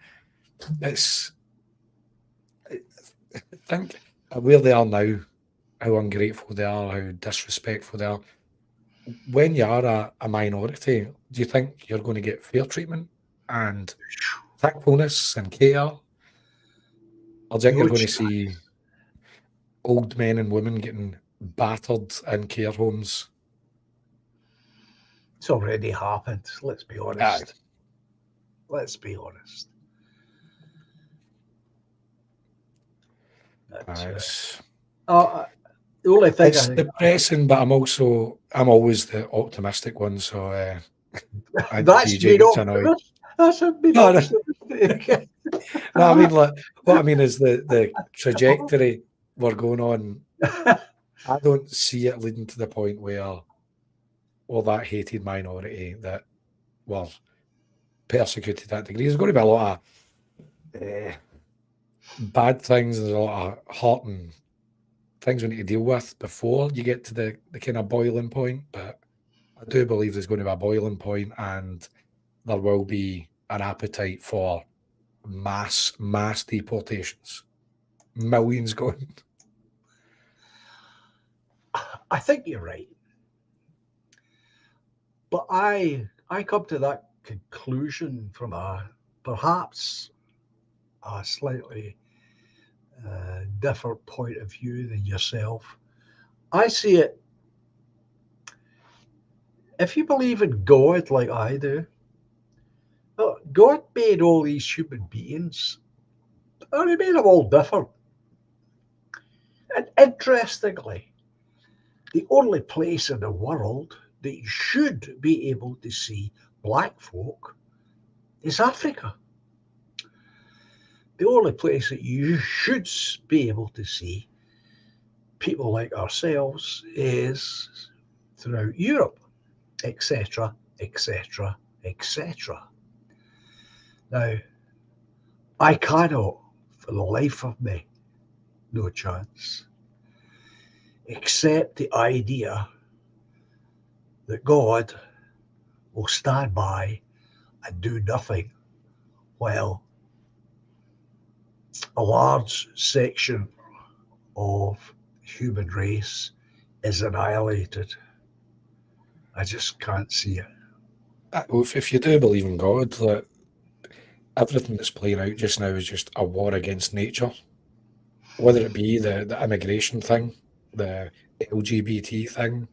it's, I think where they are now, how ungrateful they are, how disrespectful they are. When you are a minority, do you think you're going to get fair treatment and thankfulness and care? Or do you think you're going to see old men and women getting battered in care homes? It's already happened, let's be honest. Aye. Let's be honest. It's The only thing I think depressing, but I'm always the optimistic one. So that's DJ been gets annoyed. That's been No, optimistic. No, I mean, like, what I mean is the trajectory we're going on. I don't see it leading to the point where all that hated minority that were persecuted to that degree. There's going to be a lot of bad things. There's a lot of hurt and things we need to deal with before you get to the kind of boiling point. But I do believe there's going to be a boiling point and there will be an appetite for mass deportations. Millions going. I think you're right. But I come to that conclusion from perhaps a slightly different point of view than yourself. I see it, if you believe in God like I do, God made all these human beings, and He made them all different. And interestingly, the only place in the world that you should be able to see black folk is Africa. The only place that you should be able to see people like ourselves is throughout Europe, etc., etc., etc. Now, I cannot, for the life of me, no chance, accept the idea that God will stand by and do nothing while a large section of the human race is annihilated. I just can't see it. If you do believe in God, that everything that's playing out just now is just a war against nature. Whether it be the immigration thing, the LGBT thing,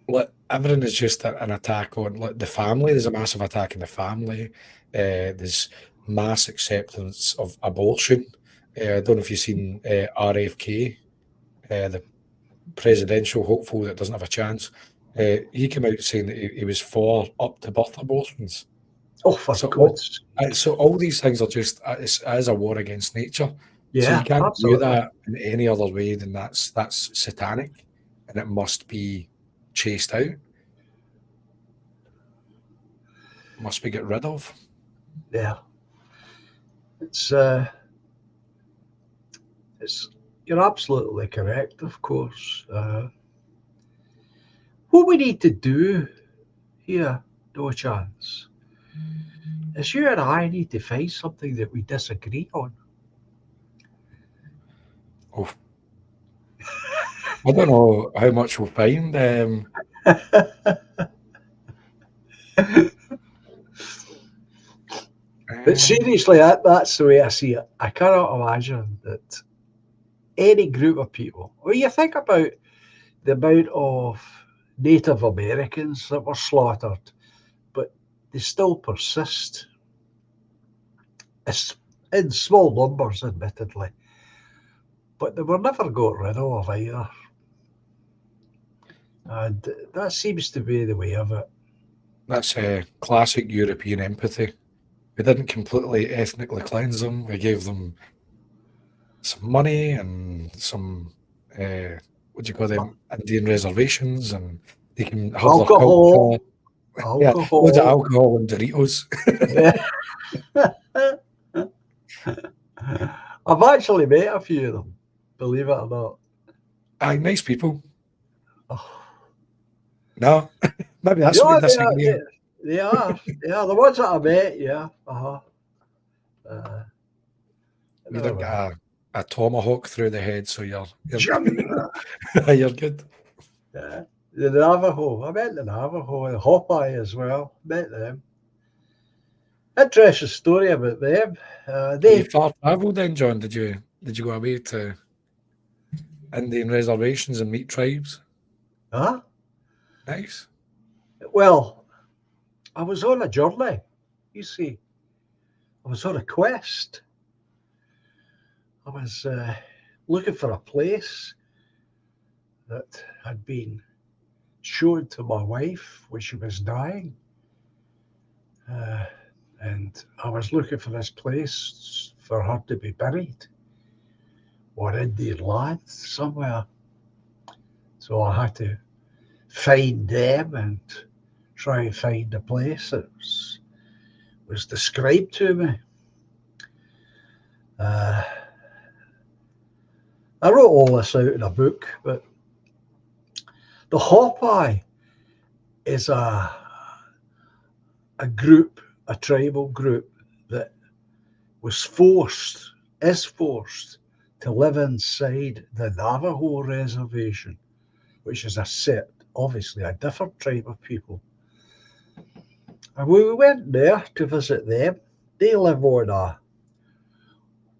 like everything is just an attack on like the family. There's a massive attack on the family. There's mass acceptance of abortion. I don't know if you've seen RFK, the presidential hopeful that doesn't have a chance. He came out saying that he was for up to birth abortions. Oh, for So God's so all these things are just it's as a war against nature. So you yeah, can't view absolutely. that in any other way than that's satanic, and it must be chased out. Must be get rid of. Yeah, it's you're absolutely correct. Of course, what we need to do here, no chance, is you and I need to find something that we disagree on. Oh, I don't know how much we'll find. But seriously, that's the way I see it. I cannot imagine that any group of people, when you think about the amount of Native Americans that were slaughtered, but they still persist. It's in small numbers, admittedly, but they were never got rid of either. And that seems to be the way of it. That's classic European empathy. We didn't completely ethnically cleanse them. We gave them some money and some what do you call them, Indian reservations, and they can have their Alcohol, culture. Yeah, loads of alcohol. alcohol and Doritos. Yeah. I've actually met a few of them, believe it or not. Aye, nice people. Oh, No, maybe that's what yeah, we disagree on. they are. They are. The ones that I met, yeah. Uh, You didn't get a tomahawk through the head, so you're Jim, you're good. yeah. The Navajo. I met the Navajo and Hopi as well. Met them. Interesting story about them. You They, far travelled then, John? Did you go away to Indian reservations and meet tribes? huh? Nice. Well, I was on a journey. You see, I was on a quest. I was looking for a place that had been shown to my wife when she was dying. Uh, and I was looking for this place for her to be buried on Indian land somewhere. So I had to find them and try and find a place that was described to me. Uh, I wrote all this out in a book, but the Hopi is a group, a tribal group that is forced to live inside the Navajo reservation, which is obviously a different tribe of people. And when we went there to visit them, they live on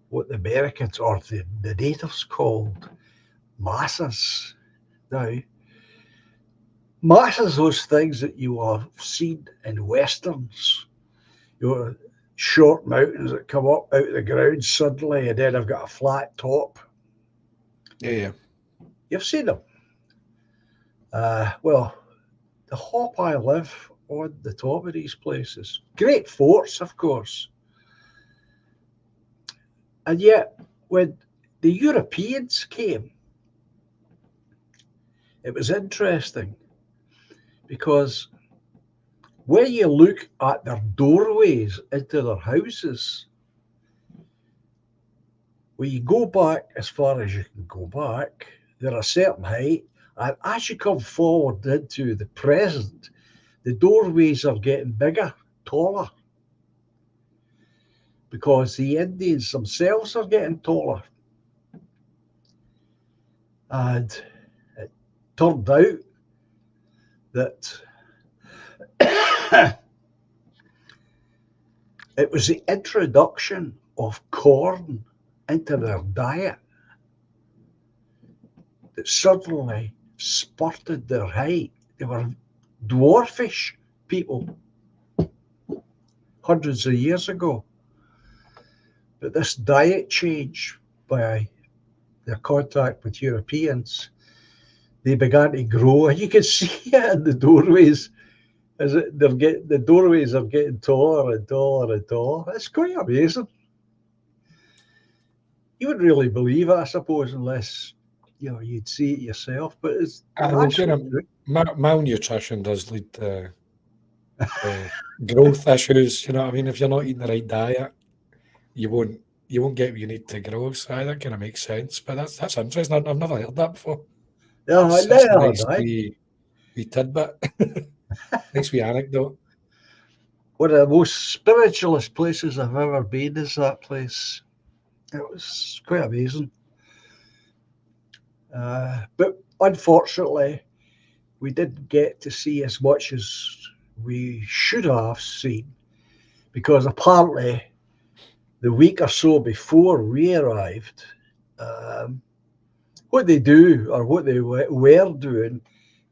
what the Americans or the natives called masas. Now, masas, those things that you have seen in westerns, short mountains that come up out of the ground suddenly and then have got a flat top. Yeah. You've seen them. Well, the Hopi live on the top of these places. Great forts, of course. And yet, when the Europeans came, it was interesting because when you look at their doorways into their houses, when you go back as far as you can go back, they're a certain height. And as you come forward into the present, the doorways are getting bigger, taller, because the Indians themselves are getting taller. And it turned out that it was the introduction of corn into their diet that suddenly spurted their height. They were dwarfish people hundreds of years ago. But this diet change by their contact with Europeans, they began to grow. You can see it in the doorways as the doorways are getting taller and taller and taller. It's quite amazing. You wouldn't really believe it, I suppose, unless you'd see it yourself. But it's Well, actually good. malnutrition does lead to growth issues. You know what I mean? If you're not eating the right diet, you won't get what you need to grow. So that kind of makes sense. But that's interesting. I've never heard that before. Yeah, That's a neither had nice I. wee tidbit. Nice wee anecdote. One of the most spiritualist places I've ever been is that place. It was quite amazing. But unfortunately, we didn't get to see as much as we should have seen because apparently the week or so before we arrived, um, what they do or what they were doing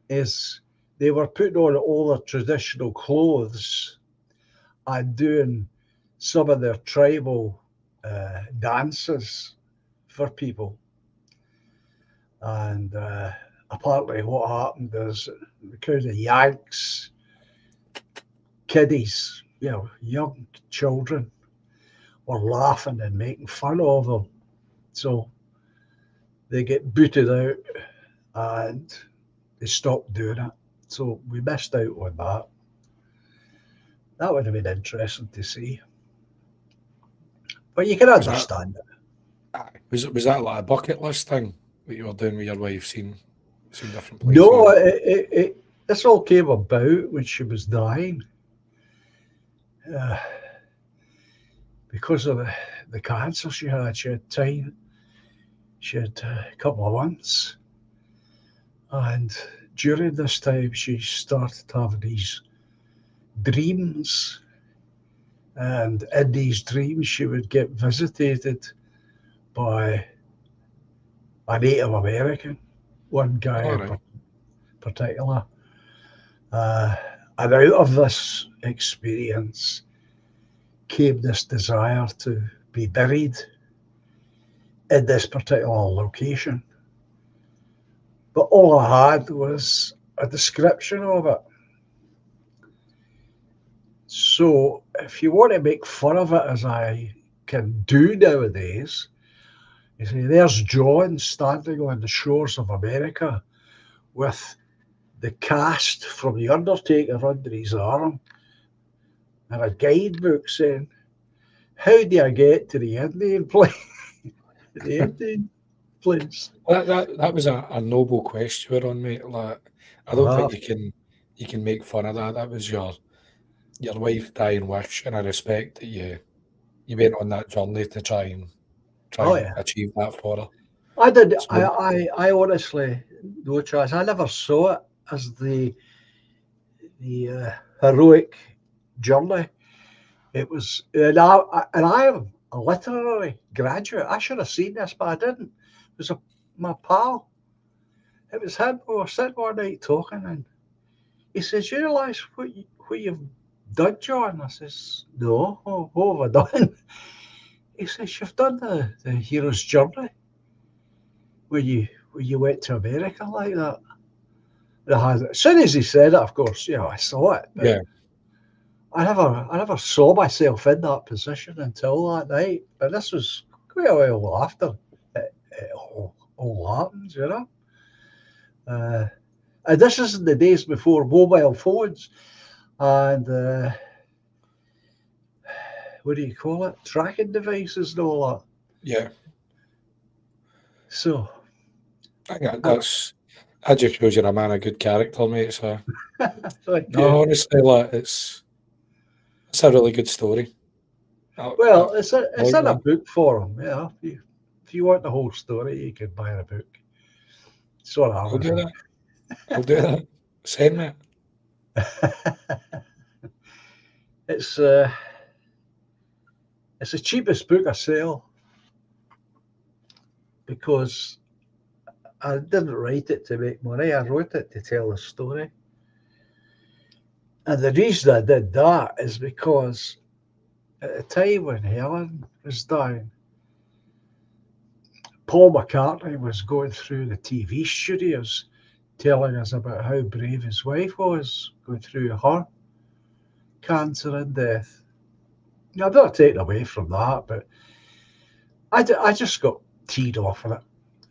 is they were putting on all their traditional clothes and doing some of their tribal dances for people. And apparently, what happened is the kind of Yanks, kiddies, young children, were laughing and making fun of them. So they get booted out and they stopped doing it. So we missed out on that. That would have been interesting to see. But you can Was that understand it. was that like a bucket list thing that you were doing with your wife, seeing different No, places? this all came about when she was dying. Uh, because of the cancer she had. She had time. She had a couple of months. And during this time, she started having these dreams. And in these dreams, she would get visited by a Native American, one guy All in right. particular. Uh, and out of this experience came this desire to be buried in this particular location. But all I had was a description of it. So if you want to make fun of it, as I can do nowadays, you say, there's John standing on the shores of America with the cast from The Undertaker under his arm and a guidebook saying, how do I get to the Indian place? The Indian place. That was a noble question on, mate. Like, I don't Uh-huh. think you can make fun of that. That was your wife dying wish, and I respect that you went on that journey to try Oh and yeah. achieve that for her. I did. So I honestly, no choice. I never saw it as the heroic journey. It was, and I am a literary graduate. I should have seen this, but I didn't. It was my pal. It was him. We were sitting one night talking, and he says, "You realise what you've done, John?" I says, "No. What have I done?" He says, "You've done the hero's journey when you went to America like that." As soon as he said it, of course, I saw it, but yeah, I never saw myself in that position until that night. But this was quite a while after it all happened. Uh, and this is in the days before mobile phones and what do you call it? Tracking devices and all that. yeah. So, I think uh, that just shows you're a man of good character, mate. So thank you. no, honestly, like it's a really good story. I Well, it's like in a that. book form. If you want the whole story, you can buy the book. It's on I'll do Amazon. that. I'll do that. Send me it. it's it's the cheapest book I sell because I didn't write it to make money. I wrote it to tell a story. And the reason I did that is because at the time when Helen was dying, Paul McCartney was going through the TV studios telling us about how brave his wife was going through her cancer and death. Now, I'm not taking away from that, but I just got teed off of it.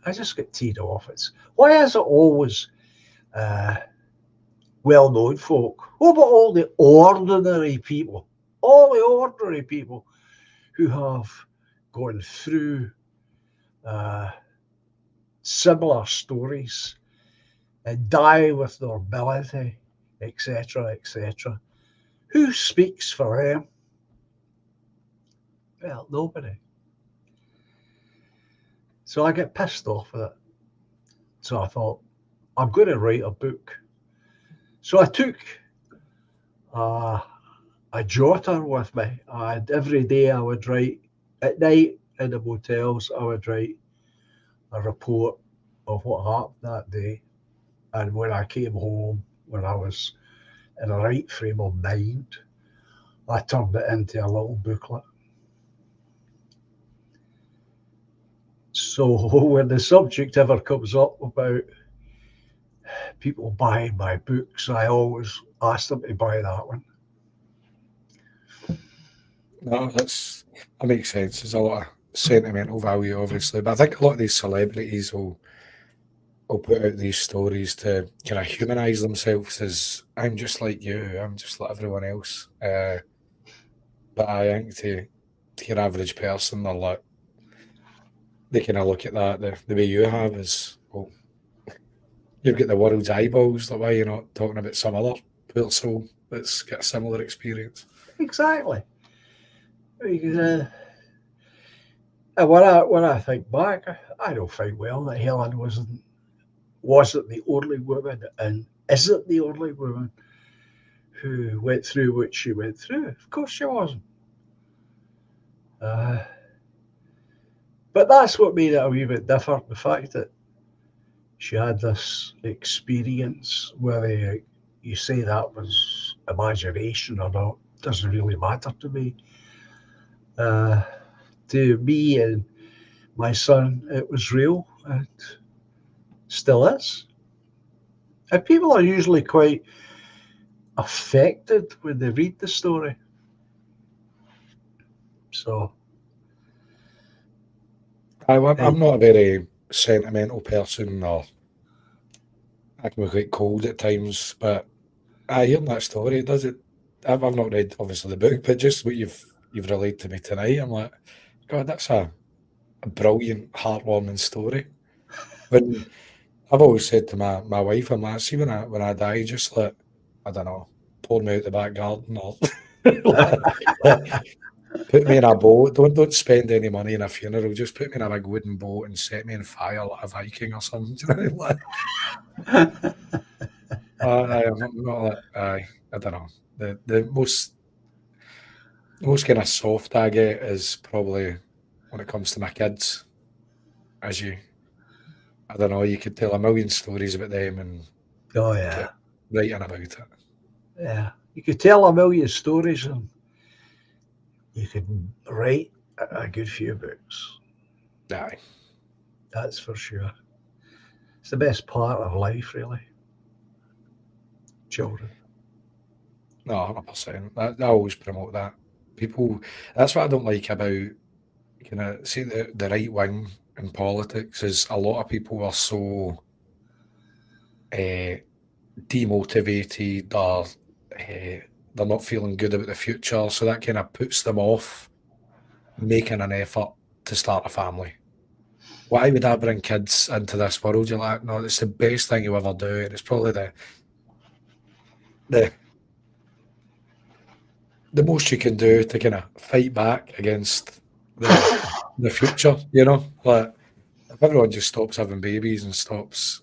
I just get teed off. Why is it always well-known folk? What about all the ordinary people? All the ordinary people who have gone through similar stories and die with nobility, etc., etc. Who speaks for them? Well, nobody. So I get pissed off with it. So I thought, I'm going to write a book. So I took a jotter with me, and every day I would write, at night in the motels, I would write a report of what happened that day. And when I came home, when I was in a right frame of mind, I turned it into a little booklet. So when the subject ever comes up about people buying my books, I always ask them to buy that one. No, that makes sense. There's a lot of sentimental value, obviously, but I think a lot of these celebrities will put out these stories to kind of humanize themselves as I'm just like you, I'm just like everyone else. But I think to your average person, they're like, they kind of look at that the way you have is, well, you've got the world's eyeballs. Like, why are you not talking about some other poor soul that's got a similar experience? Exactly. And when I think back, I don't find well that Helen wasn't the only woman and isn't the only woman who went through what she went through. Of course she wasn't. But that's what made it a wee bit different. The fact that she had this experience, whether you say that was imagination or not, doesn't really matter to me. To me and my son, it was real and still is. And people are usually quite affected when they read the story. So I'm not a very sentimental person, or I can be quite cold at times, but I hear that story. It does it. I've not read obviously the book, but just what you've relayed to me tonight, I'm like, God, that's a brilliant, heartwarming story. When I've always said to my wife, I'm like, see when I die, just let, I don't know, pour me out the back garden or put me in a boat. Don't spend any money in a funeral. Just put me in a big wooden boat and set me on fire like a Viking or something. Like, I'm not like, I don't know. The most kind of soft I get is probably when it comes to my kids. As I don't know, you could tell a million stories about them and oh yeah, get writing about it. yeah. You could tell a million stories and you could write a good few books. Aye. That's for sure. It's the best part of life, really. Children. No, 100%. I always promote that. People, that's what I don't like about kind of see the right wing in politics is a lot of people are so demotivated or they're not feeling good about the future, so that kind of puts them off making an effort to start a family. Why would I bring kids into this world? You're like, no, it's the best thing you ever do, and it's probably the the most you can do to kind of fight back against the future, you know? Like if everyone just stops having babies and stops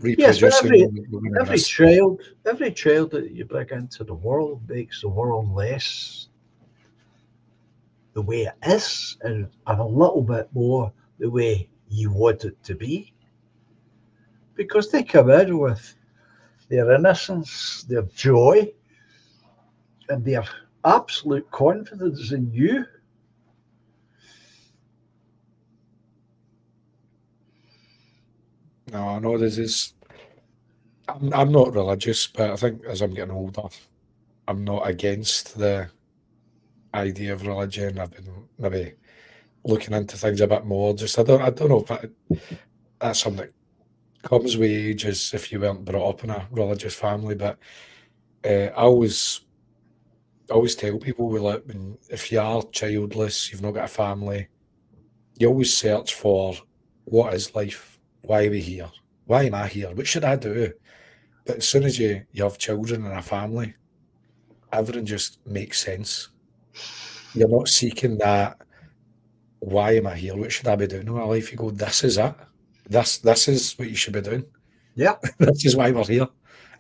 Yes, but reproducing, we're going to every miss. child that you bring into the world makes the world less the way it is and a little bit more the way you want it to be. Because they come in with their innocence, their joy, and their absolute confidence in you. No, this is. I'm not religious, but I think as I'm getting older, I'm not against the idea of religion. I've been maybe looking into things a bit more. Just I don't know if that's something that comes with age, as if you weren't brought up in a religious family. But I always tell people, like, if you are childless, you've not got a family, you always search for what is life, why are we here, why am I here, what should I do? But as soon as you have children and a family, everything just makes sense. You're not seeking that. Why am I here? What should I be doing in my life? You go, this is it. This is what you should be doing. Yeah, This is why we're here.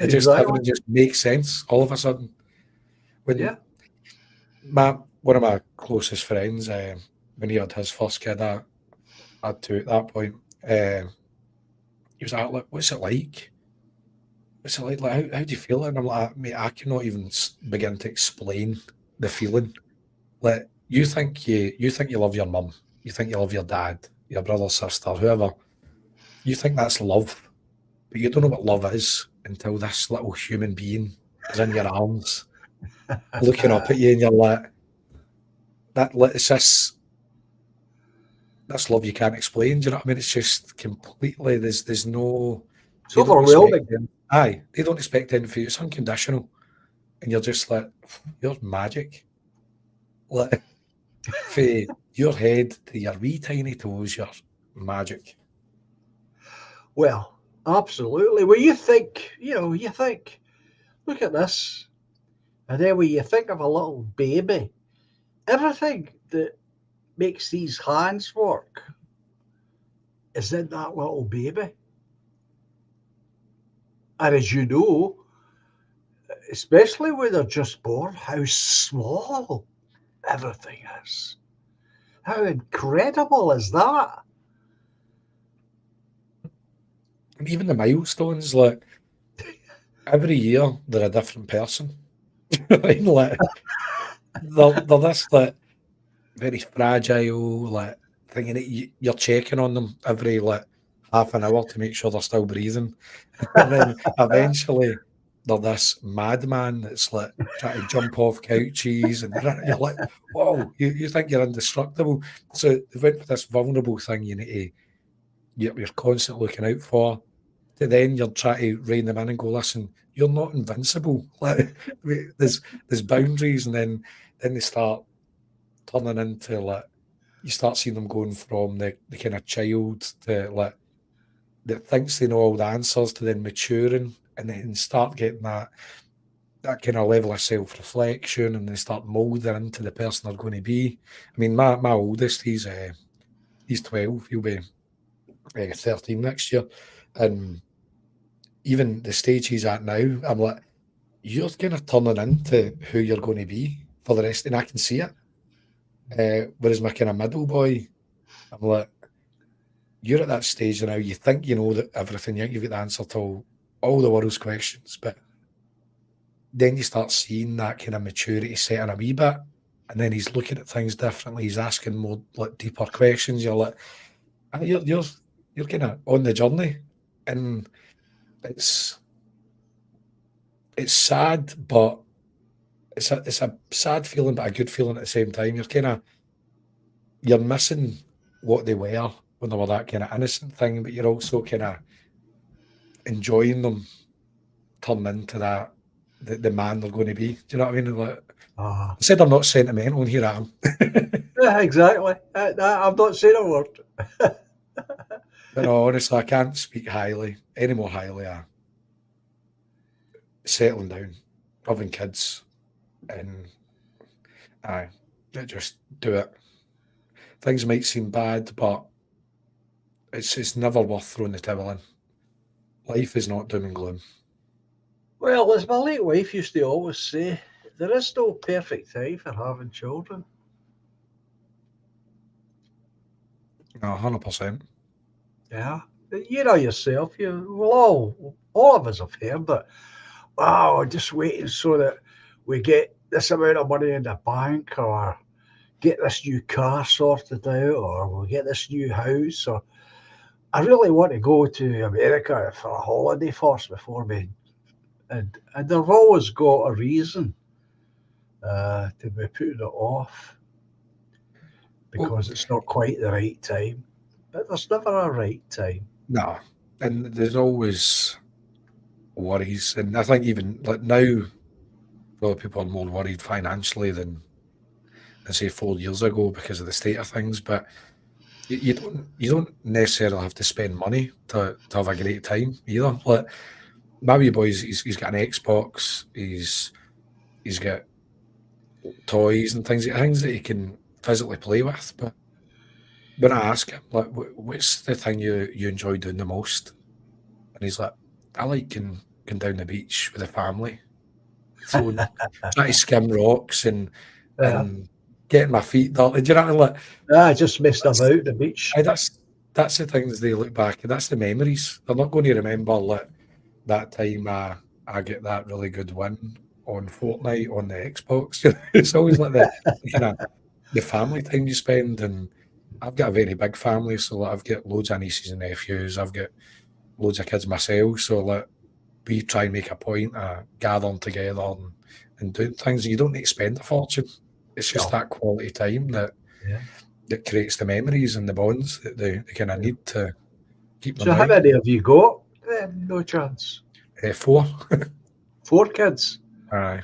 It just exactly. everything just makes sense all of a sudden. Yeah. When my one of my closest friends, when he had his first kid, I had two at that point. He was like, "What's it like? What's it like? How do you feel?" And I'm like, "Mate, I cannot even begin to explain the feeling. Like you think you love your mum, you think you love your dad, your brother, sister, whoever. You think that's love, but you don't know what love is until this little human being is in your arms, looking up at you, and you're like, it's this love you can't explain. Do you know what I mean? It's just completely. There's no. It's They don't expect overwhelming. them. Aye, they don't expect anything for you. It's unconditional, and you're just like, you're magic. Like, for your head to your wee tiny toes, you're magic. Well, absolutely. Well, you think, look at this. And then when you think of a little baby, everything that makes these hands work is in that little baby. And as you know, especially when they're just born, how small everything is. How incredible is that? And even the milestones, like every year, they're a different person. Right? Like they're this like very fragile, like thinking that you're checking on them every like half an hour to make sure they're still breathing, and then eventually they're this madman that's like trying to jump off couches, and you're like, whoa, you think you're indestructible. So they went for this vulnerable thing you need to you're constantly looking out for. To then you're trying to rein them in and go, listen, you're not invincible. Like there's boundaries, and then they start turning into like you start seeing them going from the kind of child to like that thinks they know all the answers to then maturing and then start getting that kind of level of self-reflection, and they start moulding into the person they're going to be. I mean, my oldest, he's 12, he'll be 13 next year, and even the stage he's at now, I'm like, you're kind of turning into who you're going to be for the rest, and I can see it. Whereas my kind of middle boy, I'm like, you're at that stage now. You think you know that everything. You think you've got the answer to all the world's questions, but then you start seeing that kind of maturity set in a wee bit, and then he's looking at things differently. He's asking more like deeper questions. You're like, you're kind of on the journey, and it's it's sad, but it's a sad feeling, but a good feeling at the same time. You're missing what they were when they were that kind of innocent thing, but you're also kind of enjoying them turn into the man they're going to be. Do you know what I mean? Like, Ah, I said I'm not sentimental, and here I am. yeah, exactly. I'm not saying a word. But no, honestly, I can't speak any more highly of settling down, having kids, and aye, just do it. Things might seem bad, but it's never worth throwing the towel in. Life is not doom and gloom. Well, as my late wife used to always say, there is no perfect time for having children. No, 100%. Yeah. You know yourself, all of us have heard that. Wow, we're just waiting so that we get this amount of money in the bank, or get this new car sorted out, or we'll get this new house, or I really want to go to America for a holiday first before me, and I've always got a reason to be putting it off Well, because it's not quite the right time. But there's never a right time. no, and there's always worries, and I think even like now, probably people are more worried financially than say 4 years ago because of the state of things. But you don't necessarily have to spend money to have a great time either. Like my wee boy's he's got an Xbox, he's got toys and things that he can physically play with. But when I ask him like what's the thing you enjoy doing the most, and he's like, I like going down the beach with the family, throwing trying to skim rocks Uh, and getting my feet dirty. Do you know what I mean? Like I just missed that's about the beach. aye, that's the things they look back and that's the memories. They're not going to remember like that time I get that really good win on Fortnite on the Xbox. It's always like the kind of the family time you spend. And I've got a very big family, so like, I've got loads of nieces and nephews. I've got loads of kids myself, so like we try and make a point of gathering together and doing things. You don't need to spend a fortune. It's just No. that quality time Yeah. that creates the memories and the bonds that they kind of Yeah. need to keep them So how right. many have you got? No chance. 4. 4 kids. Aye.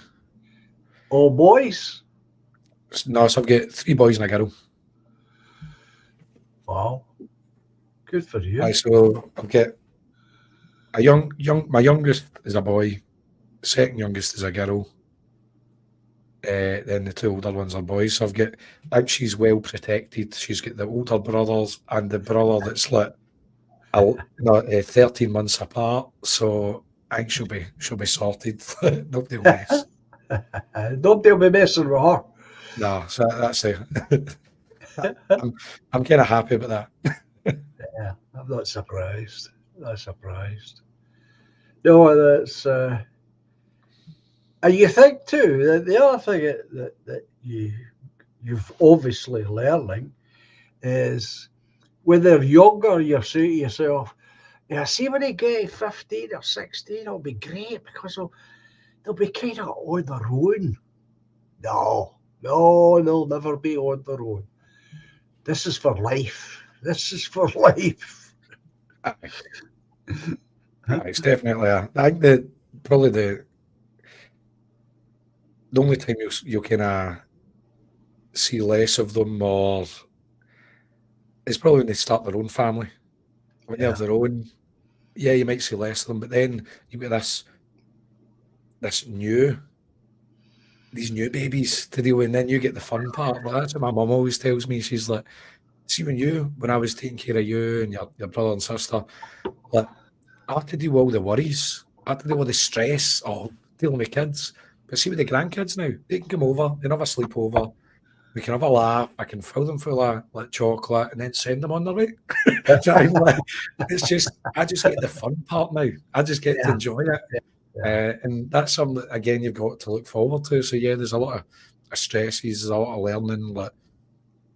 All boys. No, so I've got 3 boys and a girl. Wow. Good for you. Aye, so I've got a my youngest is a boy, second youngest is a girl, then the 2 older ones are boys. So I think she's well protected. She's got the older brothers and the brother that's like 13 months apart. So I think she'll be sorted. Nobody will mess. Nobody will be messing with her. No, so that's it. I'm kind of happy about that. Yeah, I'm not surprised. Not surprised. No, that's. And you think too that the other thing that you've obviously learning is when they're younger, you say to yourself, "Yeah, see when they get 15 or 16, it'll be great because they'll be kind of on their own." No, no, they'll never be on their own. This is for life. This is for life. Aye. Aye, it's definitely I think that probably the only time you'll kind of see less of them or it's probably when they start their own family. When they have Yeah. their own, yeah, you might see less of them, but then you've got this these new babies to deal with, and then you get the fun part. Well, that's what my mum always tells me. She's like, see when I was taking care of you and your brother and sister, like I had to deal with all the worries. I had to deal with the stress of dealing with kids. But see with the grandkids now, they can come over, they can have a sleepover, we can have a laugh, I can fill them full of like chocolate and then send them on their way. Do you know what I mean? Like, it's just I just get the fun part now. I just get to Yeah. enjoy it. Yeah. And that's something that again you've got to look forward to. So yeah, there's a lot of stresses, there's a lot of learning. Like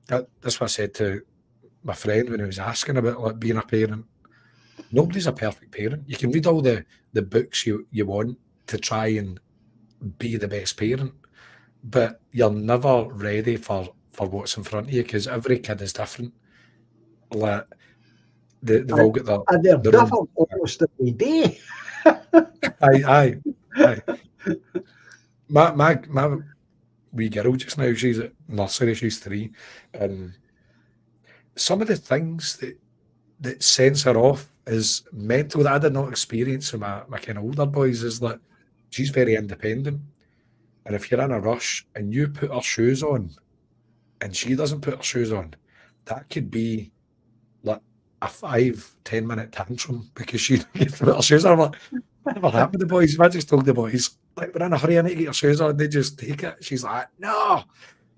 that's what I said to my friend when he was asking about like being a parent. Nobody's a perfect parent. You can read all the books you want to try and be the best parent, but you're never ready for what's in front of you because every kid is different. Like they've And, all got and they're their own. different almost every day. Aye, aye. My wee girl just now, she's at nursery, she's 3, and some of the things that sends her off is mental that I did not experience with my kind of older boys is that she's very independent. And if you're in a rush and you put her shoes on and she doesn't put her shoes on, that could be like a 5-10 minute tantrum because she gets to put her shoes on. I'm like, that never happened to the boys. If I just told the boys, like, we're in a hurry, I need to get your shoes on, they just take it. She's like, no.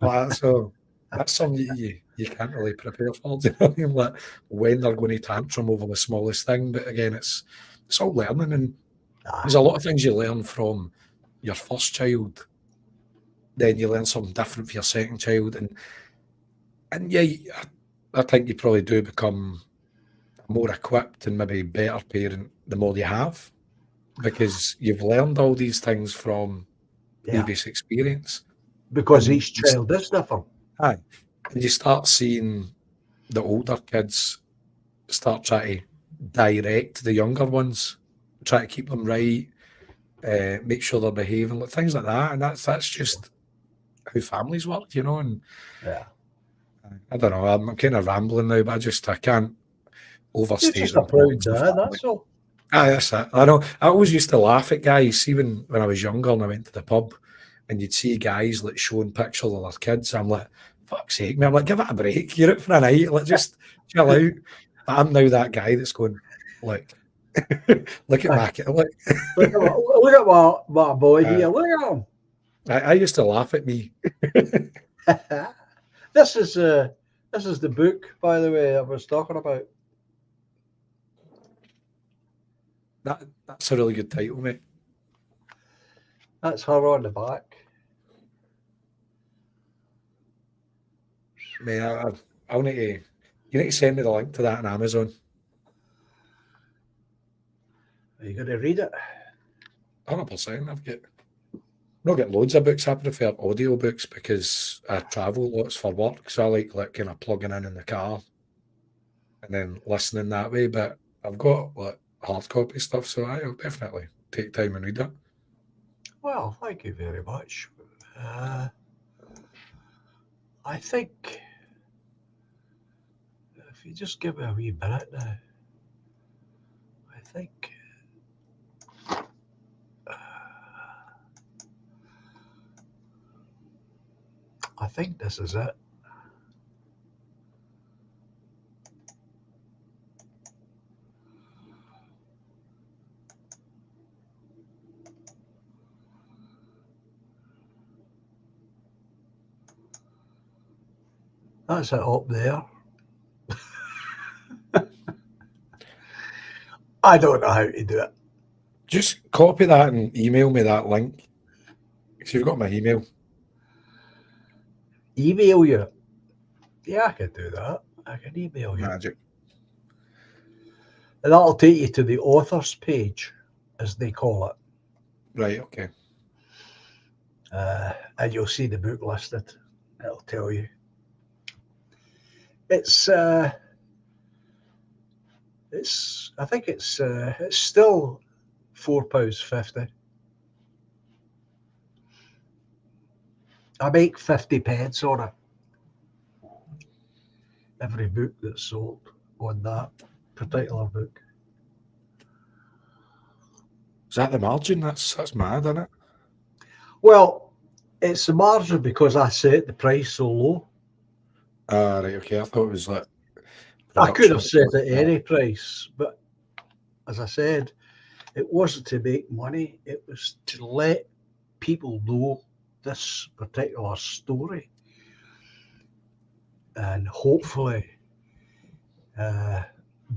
Like, so that's something you can't really prepare for. Do you know what I mean? Like when they're going to tantrum over the smallest thing. But again, it's all learning, and there's a lot of things you learn from your first child. Then you learn something different for your second child, and yeah, I think you probably do become more equipped and maybe better parent the more you have, because you've learned all these things from Yeah, previous experience. because And each child is different. aye, and you start seeing the older kids start trying to direct the younger ones, try to keep them right, make sure they're behaving, like things like that. And that's just how families work, you know. And Yeah, I don't know, I'm kind of rambling now, but I can't you're overstate just the a proud importance of dad. family. That's all. Ah, that's it. I know. I always used to laugh at guys, even when I was younger and I went to the pub, and you'd see guys like showing pictures of their kids. I'm like, fuck's sake, man. I'm like, give it a break. You're out for a night. Like, just chill out. But I'm now that guy that's going, look, look at my kid. Look, Look at my boy uh, here. Look at him. I used to laugh at me. This is the book, by the way, I was talking about. That's a really good title, mate. That's her on the back. Mate, I'll need to. You need to send me the link to that on Amazon. Are you going to read it? 100%. I've not got loads of books. I prefer audio books because I travel lots for work, so I like kind of plugging in the car and then listening that way. But I've got like hard copy stuff, so I'll definitely take time and read it. Well, thank you very much. I think if you just give me a wee minute now, I think this is it. That's it up there. I don't know how to do it. Just copy that and email me that link. Because you've got my email. Email you. Yeah, I can do that. I can email you. Magic. And that'll take you to the author's page, as they call it. Right, okay. And you'll see the book listed. It'll tell you. It's I think it's still £4.50. I make 50 pence on it. Every book that's sold on that particular book. Is that the margin? That's mad, isn't it? Well, it's the margin because I set the price so low. Ah, right, okay. I thought it was like I could have production set it any price, but as I said, it wasn't to make money. It was to let people know this particular story and hopefully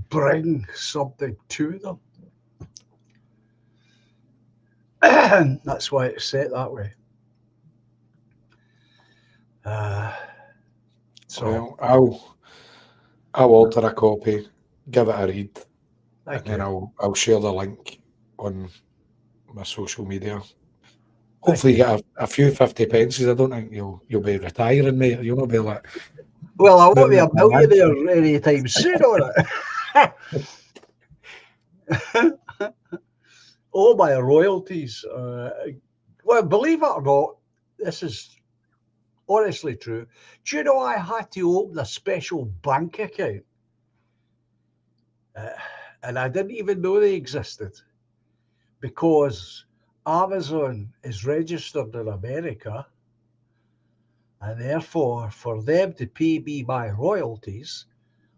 bring something to them. That's why it's set that way. So Well, I'll order a copy, give it a read, and then you. I'll share the link on my social media. Hopefully, you get a few 50 pences. I don't think you'll be retiring, mate. You'll not be like. Well, I won't be a moving up the millionaire anytime soon on it. All my royalties. Well, believe it or not, this is honestly true. Do you know I had to open a special bank account? And I didn't even know they existed because Amazon is registered in America. And therefore, for them to pay me my royalties,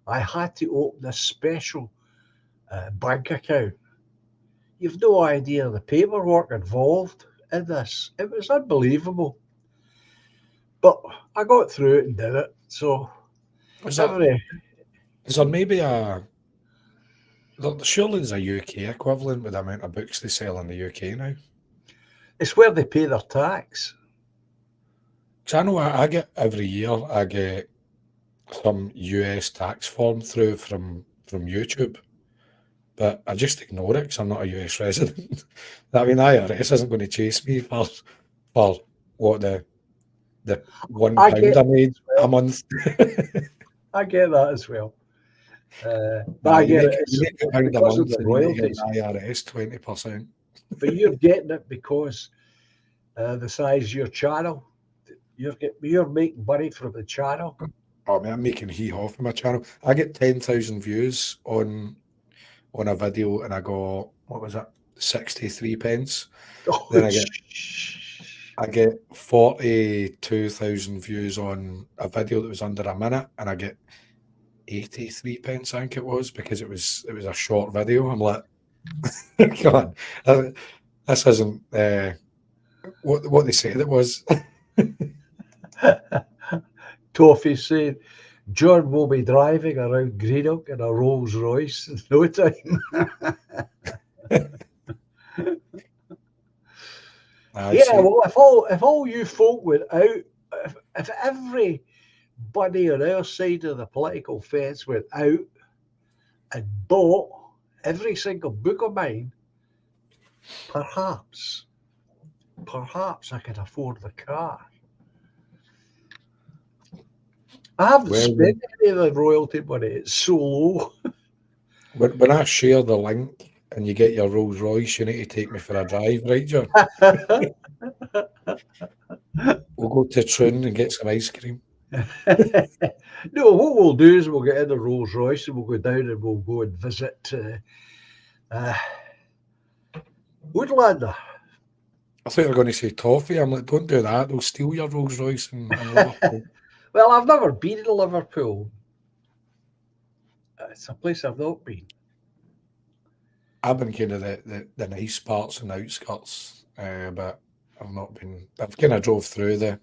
I had to open a special bank account. You've no idea the paperwork involved in this. It was unbelievable. But I got through it and did it. So, Is there maybe surely there's a UK equivalent with the amount of books they sell in the UK now? it's where they pay their tax. Because I know I get every year, I get some US tax form through from from YouTube. But I just ignore it because I'm not a US resident. I mean, IRS isn't going to chase me for what the £1 I get I made a well. month. I get that as well. But Nah, I you get it. make It's £1 a because of month the and you need to get royalties. an IRS 20%. But you're getting it because the size of your channel. You're making money from the channel. Oh man, I'm making hee-haw for my channel. I get 10,000 views on a video and I got, what was it, 63 pence. Oh, Then I get 42,000 views on a video that was under a minute and I get 83 pence, I think it was, because it was a short video. I'm like, come on, this isn't what they said it was. Toffee said, John will be driving around Greenock in a Rolls Royce in no time. Yeah, well, if all you folk went out, if everybody on our side of the political fence went out and bought every single book of mine, perhaps I could afford the car. I haven't spent any of the royalty money. It's so low. When I share the link and you get your Rolls Royce, you need to take me for a drive, right, John? We'll go to Troon and get some ice cream. No, what we'll do is we'll get in the Rolls Royce and we'll go down and we'll go and visit Woodlander. I thought you were going to say toffee. I'm like, don't do that. They'll steal your Rolls Royce in Liverpool. Well, I've never been in Liverpool. It's a place I've not been. I've been kind of the nice parts and outskirts, but I've not been. I've kind of drove through the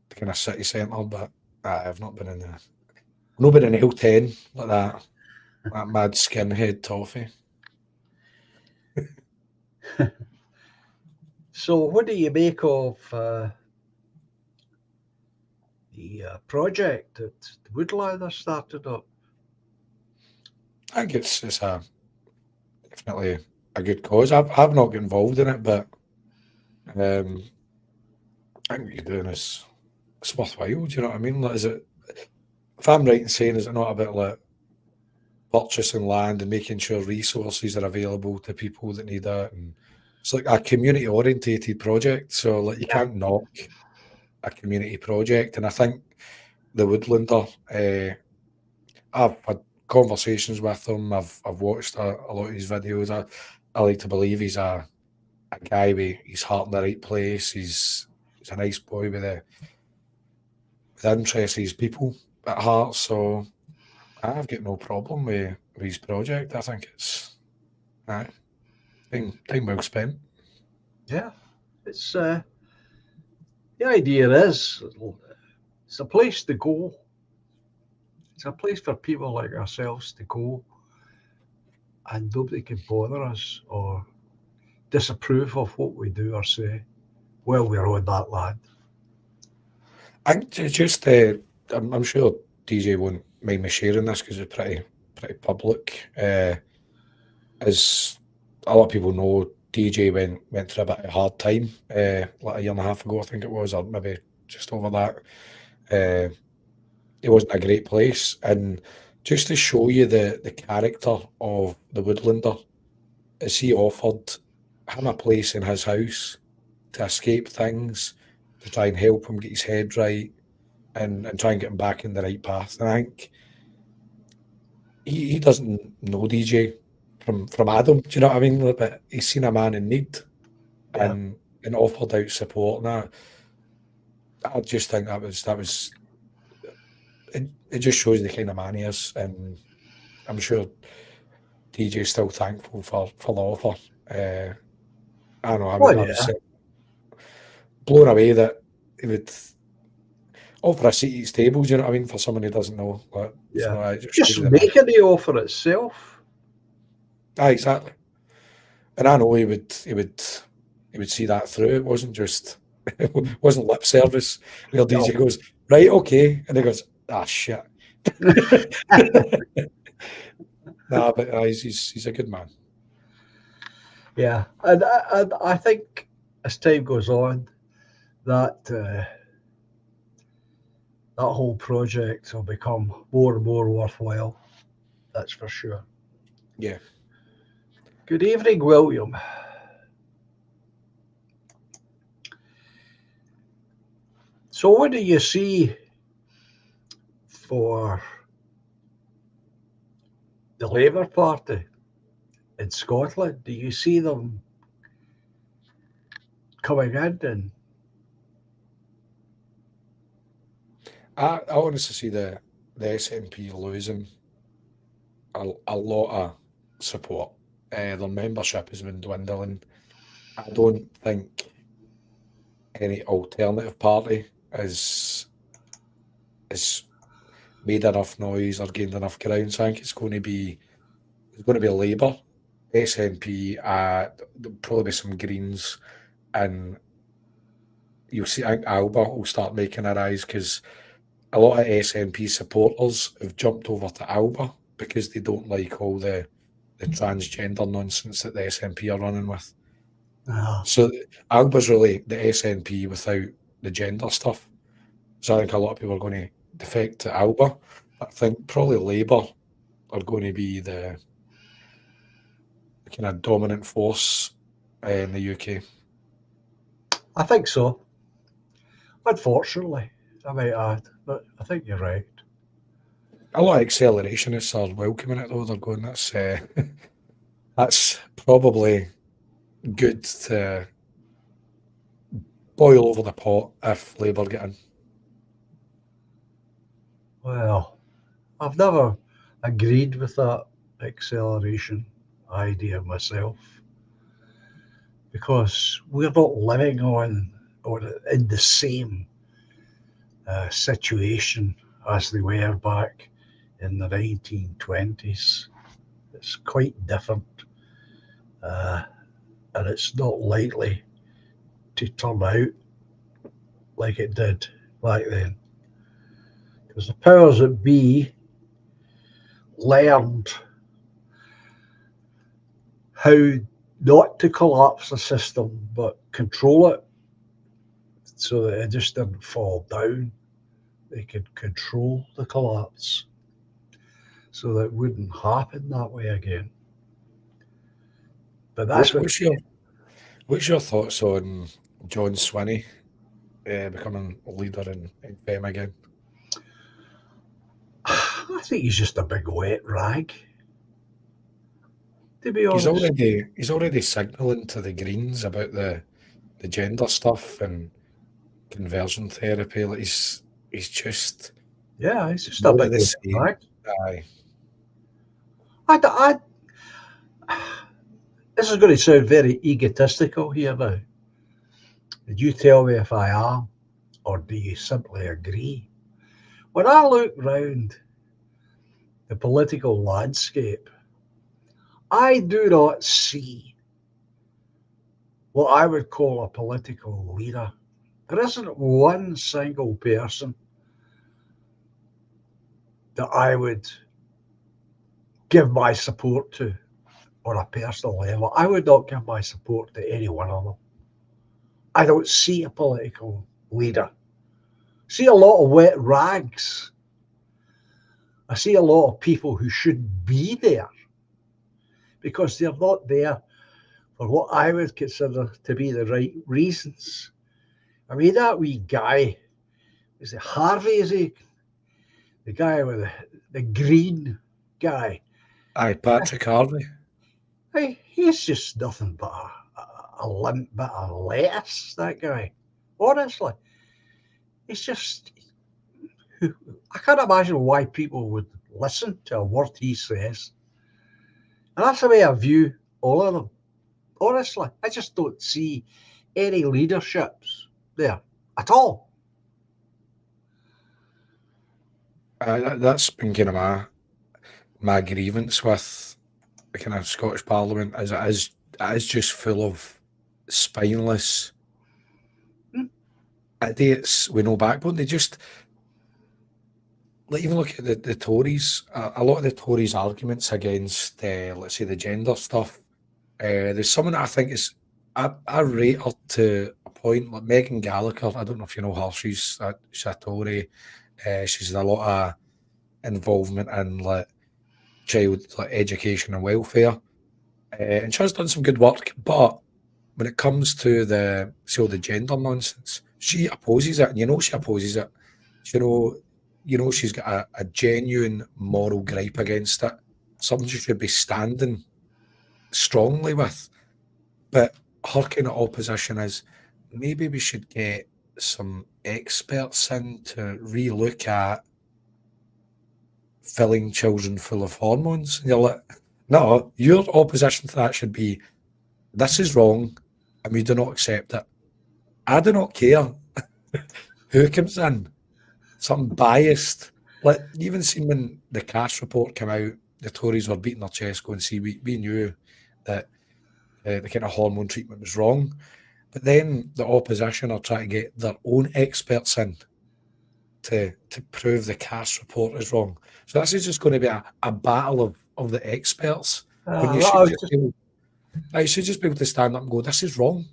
kind of city centre, but I've not been in the. Not been in L10 like that mad skinhead toffee. So, what do you make of the project that Woodlander started up? I think it's definitely a good cause. I've not got involved in it, but I think what you're doing is it's worthwhile. Do you know what I mean? Like, if I'm right in saying, is it not about like purchasing land and making sure resources are available to people that need it? And it's like a community orientated project. So like you can't knock a community project. And I think the Woodlander, I've had conversations with him. I've watched a lot of his videos. I like to believe he's a guy with his heart in the right place. He's a nice boy with interest in his people at heart. So I've got no problem with his project. I think it's time well spent. Yeah, it's the idea is it's a place to go. It's a place for people like ourselves to go, and nobody can bother us or disapprove of what we do or say while we're on that land. I think just I'm sure DJ won't mind me sharing this because it's pretty public. As a lot of people know, DJ went through a bit of a hard time like a year and a half ago, I think it was, or maybe just over that. It wasn't a great place, and just to show you the character of the Woodlander, is he offered him a place in his house to escape things, to try and help him get his head right, and try and get him back in the right path. And I think he doesn't know DJ from Adam. Do you know what I mean? But he's seen a man in need and offered out support. And I just think that was it just shows the kind of man he is, and I'm sure DJ's still thankful for the offer. I don't know, I was blown away that he would offer a seat at his table. Do you know what I mean? For someone who doesn't know, so it just shows you the making the offer itself. Exactly. And I know he would see that through. It wasn't just it wasn't lip service where DJ goes, right, okay, and he goes, ah shit, Nah, but he's a good man. Yeah, and I think as time goes on, that whole project will become more and more worthwhile. That's for sure. Yeah. Good evening, William. So, what do you see for the Labour Party in Scotland? Do you see them coming in? And I honestly see the SNP losing a lot of support. Their membership has been dwindling. I don't think any alternative party is made enough noise or gained enough ground. So I think it's going to be Labour, SNP, there'll probably be some Greens, and you'll see. I think Alba will start making a rise because a lot of SNP supporters have jumped over to Alba because they don't like all the transgender nonsense that the SNP are running with. So Alba's really the SNP without the gender stuff. So I think a lot of people are going to defect to Alba. I think probably Labour are going to be the kind of dominant force in the UK. I think so. Unfortunately, I might add, but I think you're right. A lot of accelerationists are welcoming it though. They're going, that's probably good to boil over the pot if Labour get in. Well, I've never agreed with that acceleration idea myself because we're not living on or in the same situation as they were back in the 1920s. It's quite different, uh, and it's not likely to turn out like it did back then. Because the powers that be learned how not to collapse the system but control it so that it just didn't fall down. They could control the collapse so that it wouldn't happen that way again. But that's what What's your thoughts on John Swinney becoming a leader in FEM again? I think he's just a big wet rag, to be He's honest. already signalling to the Greens about the gender stuff and conversion therapy. Like he's just Yeah, he's just a more big of the wet same. rag. Aye. I, this is going to sound very egotistical here now. Did you tell me if I am, or do you simply agree? When I look round the political landscape, I do not see what I would call a political leader. There isn't one single person that I would give my support to on a personal level. I would not give my support to any one of them. I don't see a political leader. I see a lot of wet rags. I see a lot of people who should be there because they're not there for what I would consider to be the right reasons. I mean, that wee guy, is it Harvey? Is he the guy with the green guy? Aye, Patrick Harvey. Hey, he's just nothing but a limp bit of lettuce, that guy. Honestly, he's just. I can't imagine why people would listen to a word he says. And that's the way I view all of them. Honestly, I just don't see any leaderships there at all. That's been kind of my grievance with the kind of Scottish Parliament, as it is just full of spineless Hmm. idiots with no backbone. like even look at the Tories. A lot of the Tories' arguments against, let's say, the gender stuff. There's someone that I think is I rate her to a point, like Megan Gallagher. I don't know if you know her. She's a Tory. She's had a lot of involvement in like child like education and welfare, and she has done some good work. But when it comes to the gender nonsense, she opposes it, and you know she opposes it. You know she's got a genuine moral gripe against it. Something she should be standing strongly with. But her kind of opposition is maybe we should get some experts in to relook at filling children full of hormones. And you're like, no, your opposition to that should be this is wrong and we do not accept it. I do not care who comes in. Some biased. Like, you even seen when the Cash report came out, the Tories were beating their chest going, see, we knew that the kind of hormone treatment was wrong. But then the opposition are trying to get their own experts in to prove the Cash report is wrong. So this is just going to be a battle of the experts when you should just be able, I should just be able to stand up and go, this is wrong.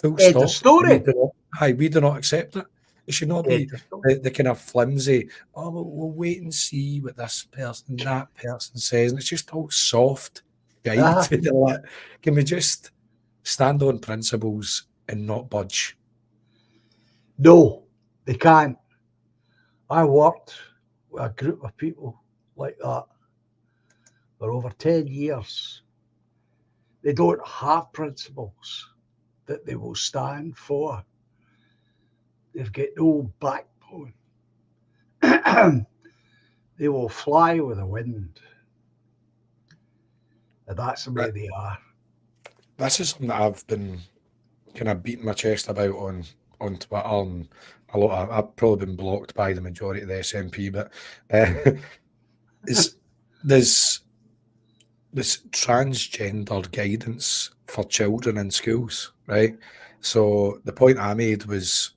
Full End of stop. story. We do not accept it. It should not be End of story. the kind of flimsy, oh, we'll wait and see what this person, that person says. And it's just all soft shite. Ah. Like, can we just stand on principles and not budge? No, they can't. I worked with a group of people like that for over 10 years. They don't have principles that they will stand for. They've got no backbone. They will fly with the wind. And that's the way they are. This is something that I've been kind of beating my chest about on Twitter, and a lot of, I've probably been blocked by the majority of the SNP, but there's this transgender guidance for children in schools, right? So the point I made was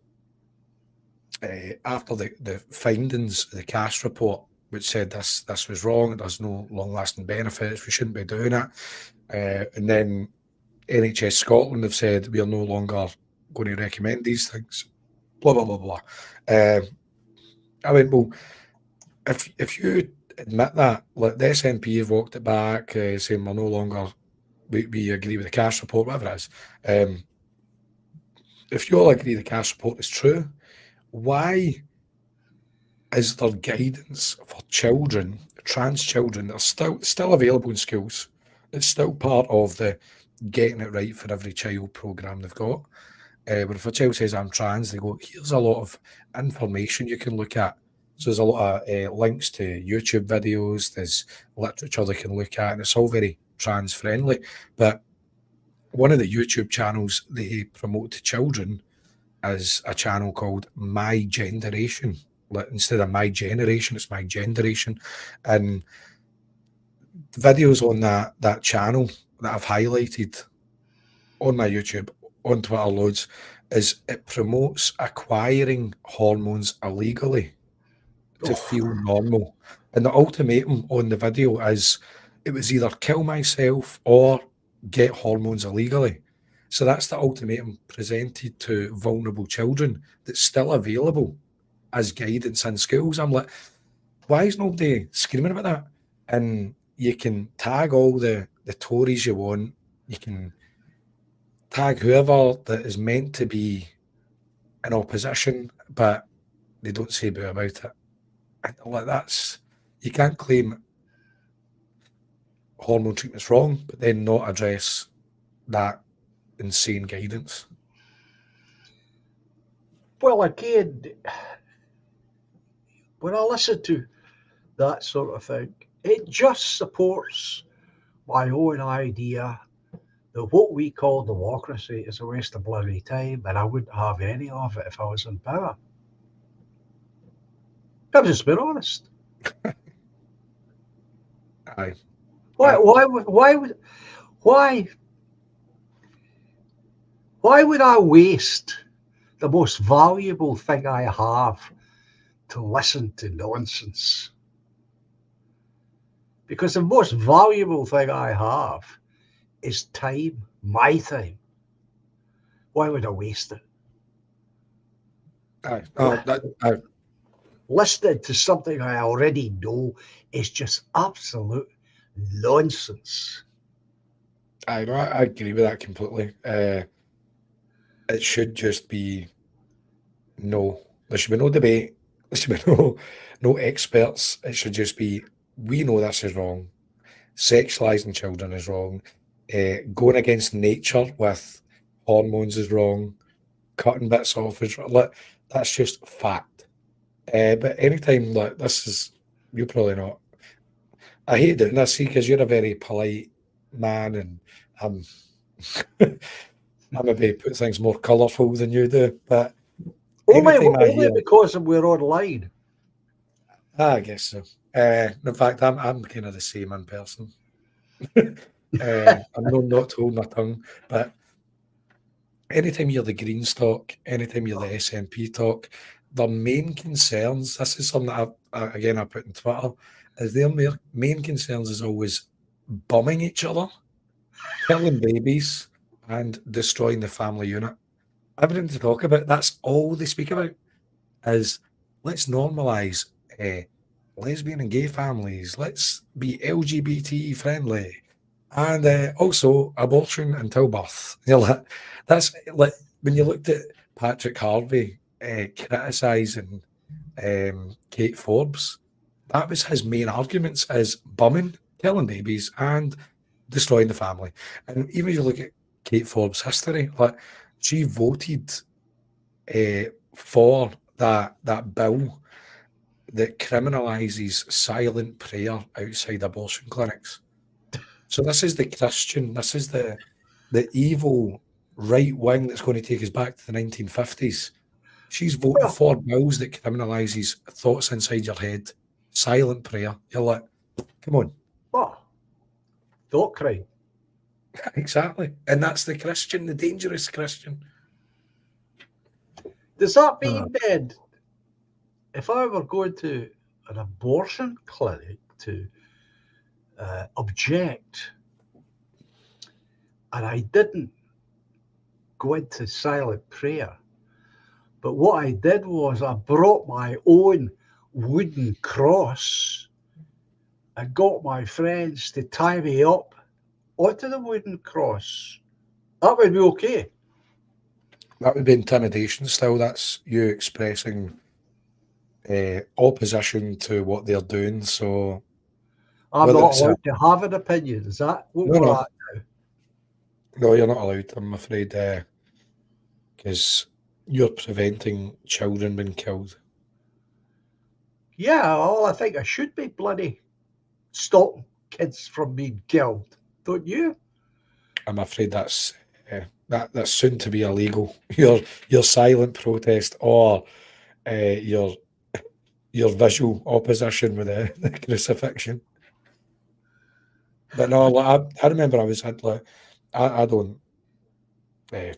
after the findings of the Cash report, which said this was wrong, it has no long-lasting benefits, we shouldn't be doing it, and then NHS Scotland have said we are no longer going to recommend these things, blah, blah, blah, blah. I went, well, if you admit that, like the SNP have walked it back, saying we're no longer, we agree with the Cash report, whatever it is. If you all agree the Cash report is true, why is there guidance for children, trans children, that are still available in schools? It's still part of the Getting It Right for Every Child programme they've got. But if a child says I'm trans, they go, here's a lot of information you can look at. So there's a lot of links to YouTube videos, there's literature they can look at, and it's all very trans friendly. But one of the YouTube channels they promote to children is a channel called My Generation. Instead of My Generation, it's My Generation. And videos on that channel that I've highlighted on my YouTube, on Twitter loads, is it promotes acquiring hormones illegally to feel normal. And the ultimatum on the video is it was either kill myself or get hormones illegally. So that's the ultimatum presented to vulnerable children that's still available as guidance in schools. I'm like, why is nobody screaming about that? And you can tag all the Tories you want, you can tag whoever that is meant to be in opposition, but they don't say boo about it. And like, that's, you can't claim hormone treatment's wrong, but then not address that insane guidance. Well, again, when I listen to that sort of thing, it just supports my own idea that what we call democracy is a waste of bloody time, and I wouldn't have any of it if I was in power. I'm just being honest. Aye. Why would I waste the most valuable thing I have to listen to nonsense. Because the most valuable thing I have is time, my time. Why would I waste it? Listening to something I already know is just absolute nonsense. I agree with that completely. It should just be no. There should be no debate. There should be no experts. It should just be we know this is wrong. Sexualizing children is wrong. Going against nature with hormones is wrong. Cutting bits off is wrong. Like, that's just fact. But anytime like this is, you're probably not. I hate doing this, see, because you're a very polite man, and I'm I maybe put things more colourful than you do. But anytime I Only hear, because we're online. I guess so. In fact, I'm kind of the same in person. I'm not to hold my tongue, but anytime you're the Greens talk, anytime you're the SNP talk, their main concerns, this is something that I put on Twitter, is their main concerns is always bombing each other, killing babies, and destroying the family unit. Everything to talk about, that's all they speak about, is let's normalise lesbian and gay families, let's be LGBT friendly, and also abortion until birth. You know, that's like when you looked at Patrick Harvey criticising Kate Forbes, that was his main arguments: is bumming, killing babies, and destroying the family. And even if you look at Kate Forbes' history, like she voted for that bill that criminalises silent prayer outside abortion clinics. So this is the Christian, this is the evil right wing that's going to take us back to the 1950s. She's voting Well, for bills that criminalises thoughts inside your head, silent prayer. You're like, come on. what? Thought crime. Exactly. And that's the Christian, the dangerous Christian. Does that mean then, if I were going to an abortion clinic to object, and I didn't go into silent prayer, but what I did was I brought my own wooden cross and got my friends to tie me up onto the wooden cross, that would be okay. That would be intimidation still. That's you expressing opposition to what they're doing. So I'm whether not it's allowed to have an opinion. Is that what no, we're no, at now? no, you're not allowed. I'm afraid, because you're preventing children being killed. Yeah, well, I think I should be bloody stopping kids from being killed. Don't you? I'm afraid that's soon to be illegal. Your silent protest or your visual opposition with the crucifixion. But no, like, I remember I was had like I don't uh,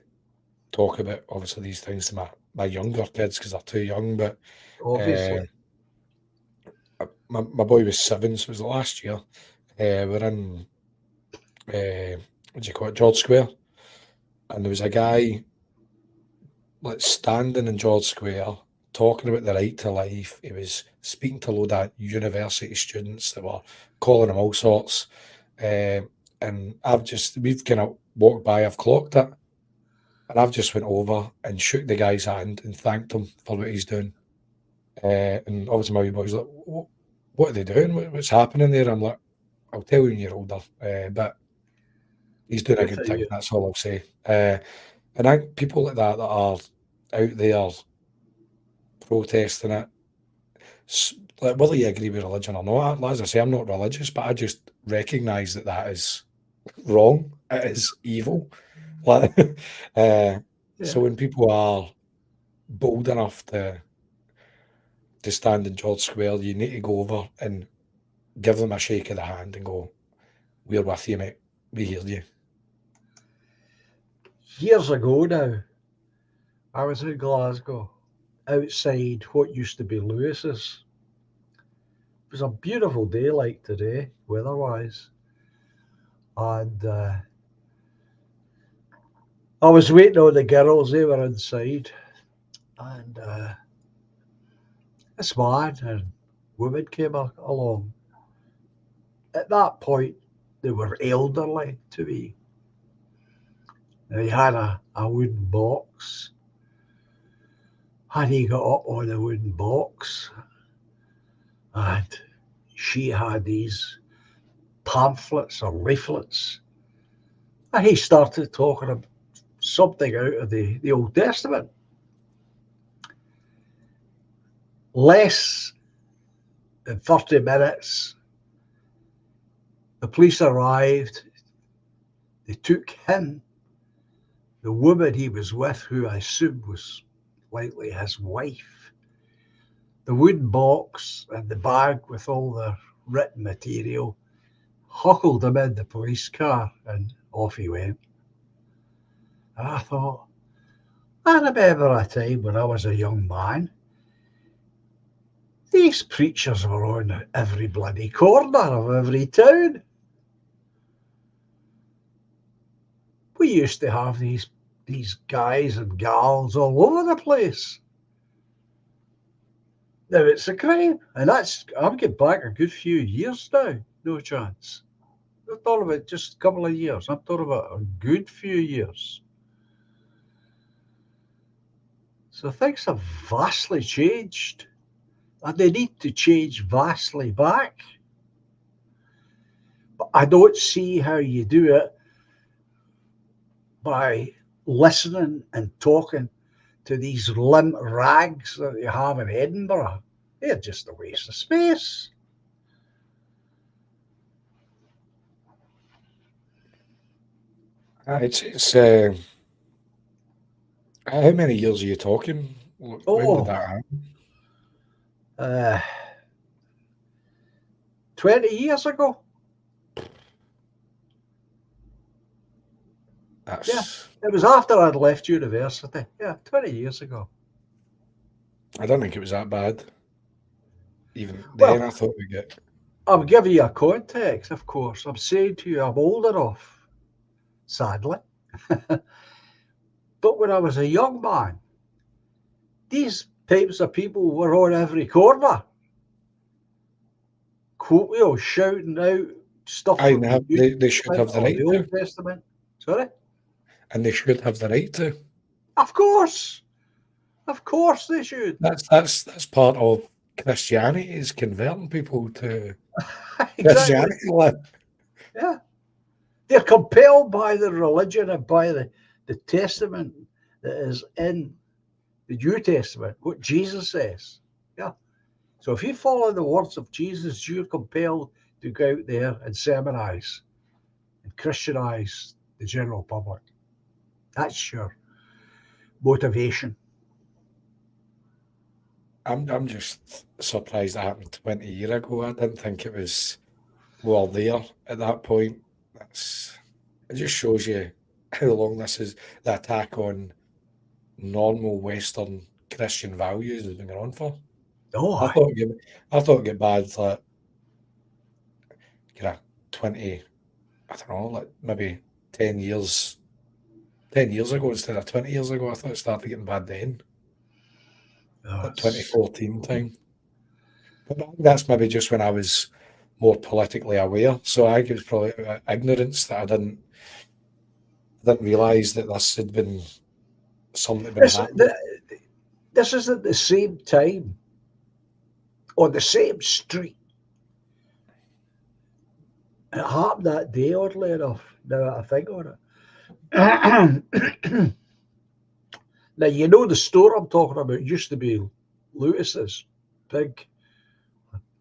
talk about obviously these things to my younger kids because they're too young. But Obviously. my boy was 7, so it was the last year. We're in what do you call it, George Square, and there was a guy like standing in George Square talking about the right to life. He was speaking to a load of university students that were calling him all sorts. And we've kind of walked by, I've clocked it, and I've just went over and shook the guy's hand and thanked him for what he's doing. And obviously my wee boy's like, what are they doing? What's happening there? I'm like, I'll tell you when you're older. But he's doing a Good good for thing. you. That's all I'll say. And I think people like that are out there protesting it, like whether you agree with religion or not, as I say, I'm not religious, but I just recognise that is wrong. It is evil. Like, Yeah. so when people are bold enough to stand in George Square, you need to go over and give them a shake of the hand and go, "We're with you, mate. We hear you." Years ago now, I was in Glasgow outside what used to be Lewis's. It was a beautiful day like today, weather-wise. And I was waiting on the girls, they were inside. And this man and woman came along. At that point, they were elderly to me. They had a wooden box. And he got up on the wooden box. And she had these pamphlets or leaflets. And he started talking about something out of the Old Testament. Less than 30 minutes, the police arrived. They took him, the woman he was with, who I assumed was likely his wife, the wooden box and the bag with all the written material, huckled him in the police car, and off he went. And I thought, I remember a time when I was a young man, these preachers were on every bloody corner of every town. We used to have these guys and gals all over the place. Now it's a crime, and I'm getting back a good few years now, no chance. I'm not talking about just a couple of years, I'm talking about a good few years. So things have vastly changed, and they need to change vastly back. But I don't see how you do it by listening and talking to these limp rags that you have in Edinburgh. They're just a waste of space. It's how many years are you talking? When did that happen? 20 years ago. Yeah, it was after I'd left university. Yeah, 20 years ago. I don't think it was that bad. Even then, Well, I thought we'd get. I'm giving you a context, of course. I'm saying to you, I'm old enough, sadly. But when I was a young man, these types of people were on every corner, shouting out stuff I from the know New they should Testament have the or right the to, Old Testament. Sorry? and they should have the right to. Of course. Of course they should. That's part of Christianity is converting people to Exactly. Christianity. Like, Yeah. They're compelled by the religion and by the testament that is in the New Testament, what Jesus says. Yeah. So if you follow the words of Jesus, you're compelled to go out there and sermonize and Christianize the general public. That's your motivation. I'm just surprised that happened 20 years ago. I didn't think it was well there at that point. It just shows you how long this is the attack on normal Western Christian values has been going on for. Oh, I thought it'd get, I thought it'd get bad like 20, I don't know, like maybe 10 years 10 years ago instead of 20 years ago. I thought it started getting bad then. Like it's 2014 time. But I think that's maybe just when I was more politically aware. So I think it was probably ignorance that I didn't realise that this had been something that had been this, happening. this is at the same time on the same street. It happened that day, oddly enough. Now that I think on it. Now, you know the store I'm talking about used to be Lewis's big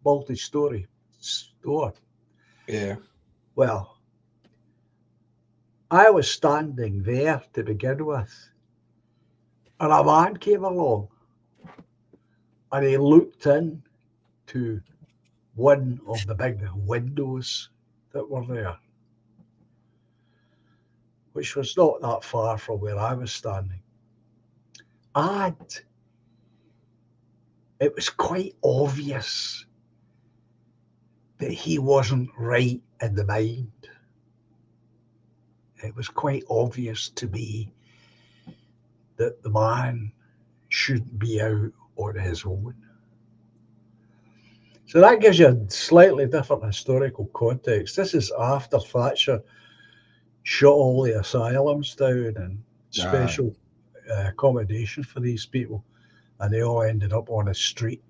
multi-story store. Yeah. Well, I was standing there to begin with, and a man came along, and he looked in to one of the big windows that were there, which was not that far from where I was standing. And it was quite obvious that he wasn't right in the mind. It was quite obvious to me that the man shouldn't be out on his own. So that gives you a slightly different historical context. This is after Thatcher shut all the asylums down and special accommodation for these people, and they all ended up on a street,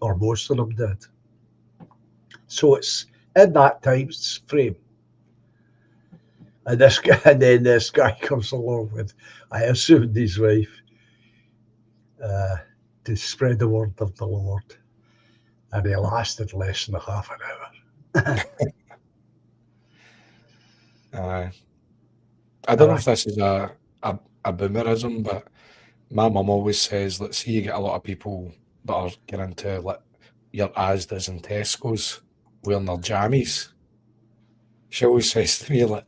or most of them did. So it's in that time frame. And this guy, and then this guy comes along with, I assumed, his wife, to spread the word of the Lord, and he lasted less than a half an hour. I don't know if this is a boomerism, but my mum always says, let's see, you get a lot of people that are getting into like your Asda's and Tesco's wearing their jammies. She always says to me, like,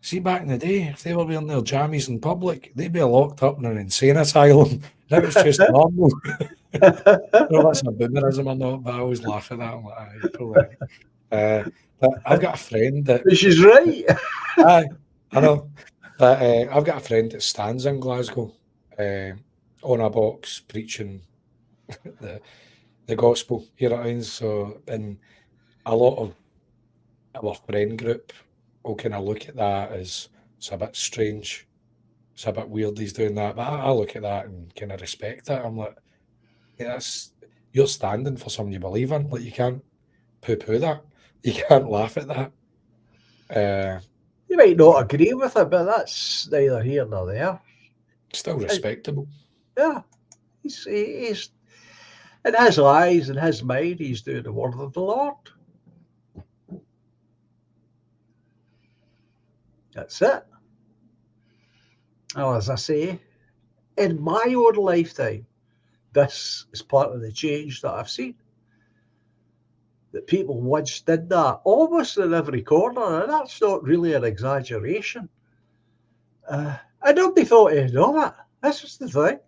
see, back in the day, if they were wearing their jammies in public, they'd be locked up in an insane asylum. That was just normal. I don't know if that's a boomerism or not, but I always laugh at that. I'm like, you're probably right. But I've got a friend that... She's right. I know. But I've got a friend that stands in Glasgow on a box preaching the gospel here at Hines. So, and a lot of our friend group will kind of look at that as it's a bit strange. It's a bit weird he's doing that. But I look at that and kind of respect it. I'm like, yeah, you're standing for something you believe in. Like, you can't poo-poo that. You can't laugh at that. You might not agree with it, but that's neither here nor there. Still respectable. Yeah. He's in his eyes, in his mind, he's doing the word of the Lord. That's it. Oh, as I say, in my own lifetime, this is part of the change that I've seen. That people once did that almost in every corner, and that's not really an exaggeration. And nobody thought anything of it. That's just the thing.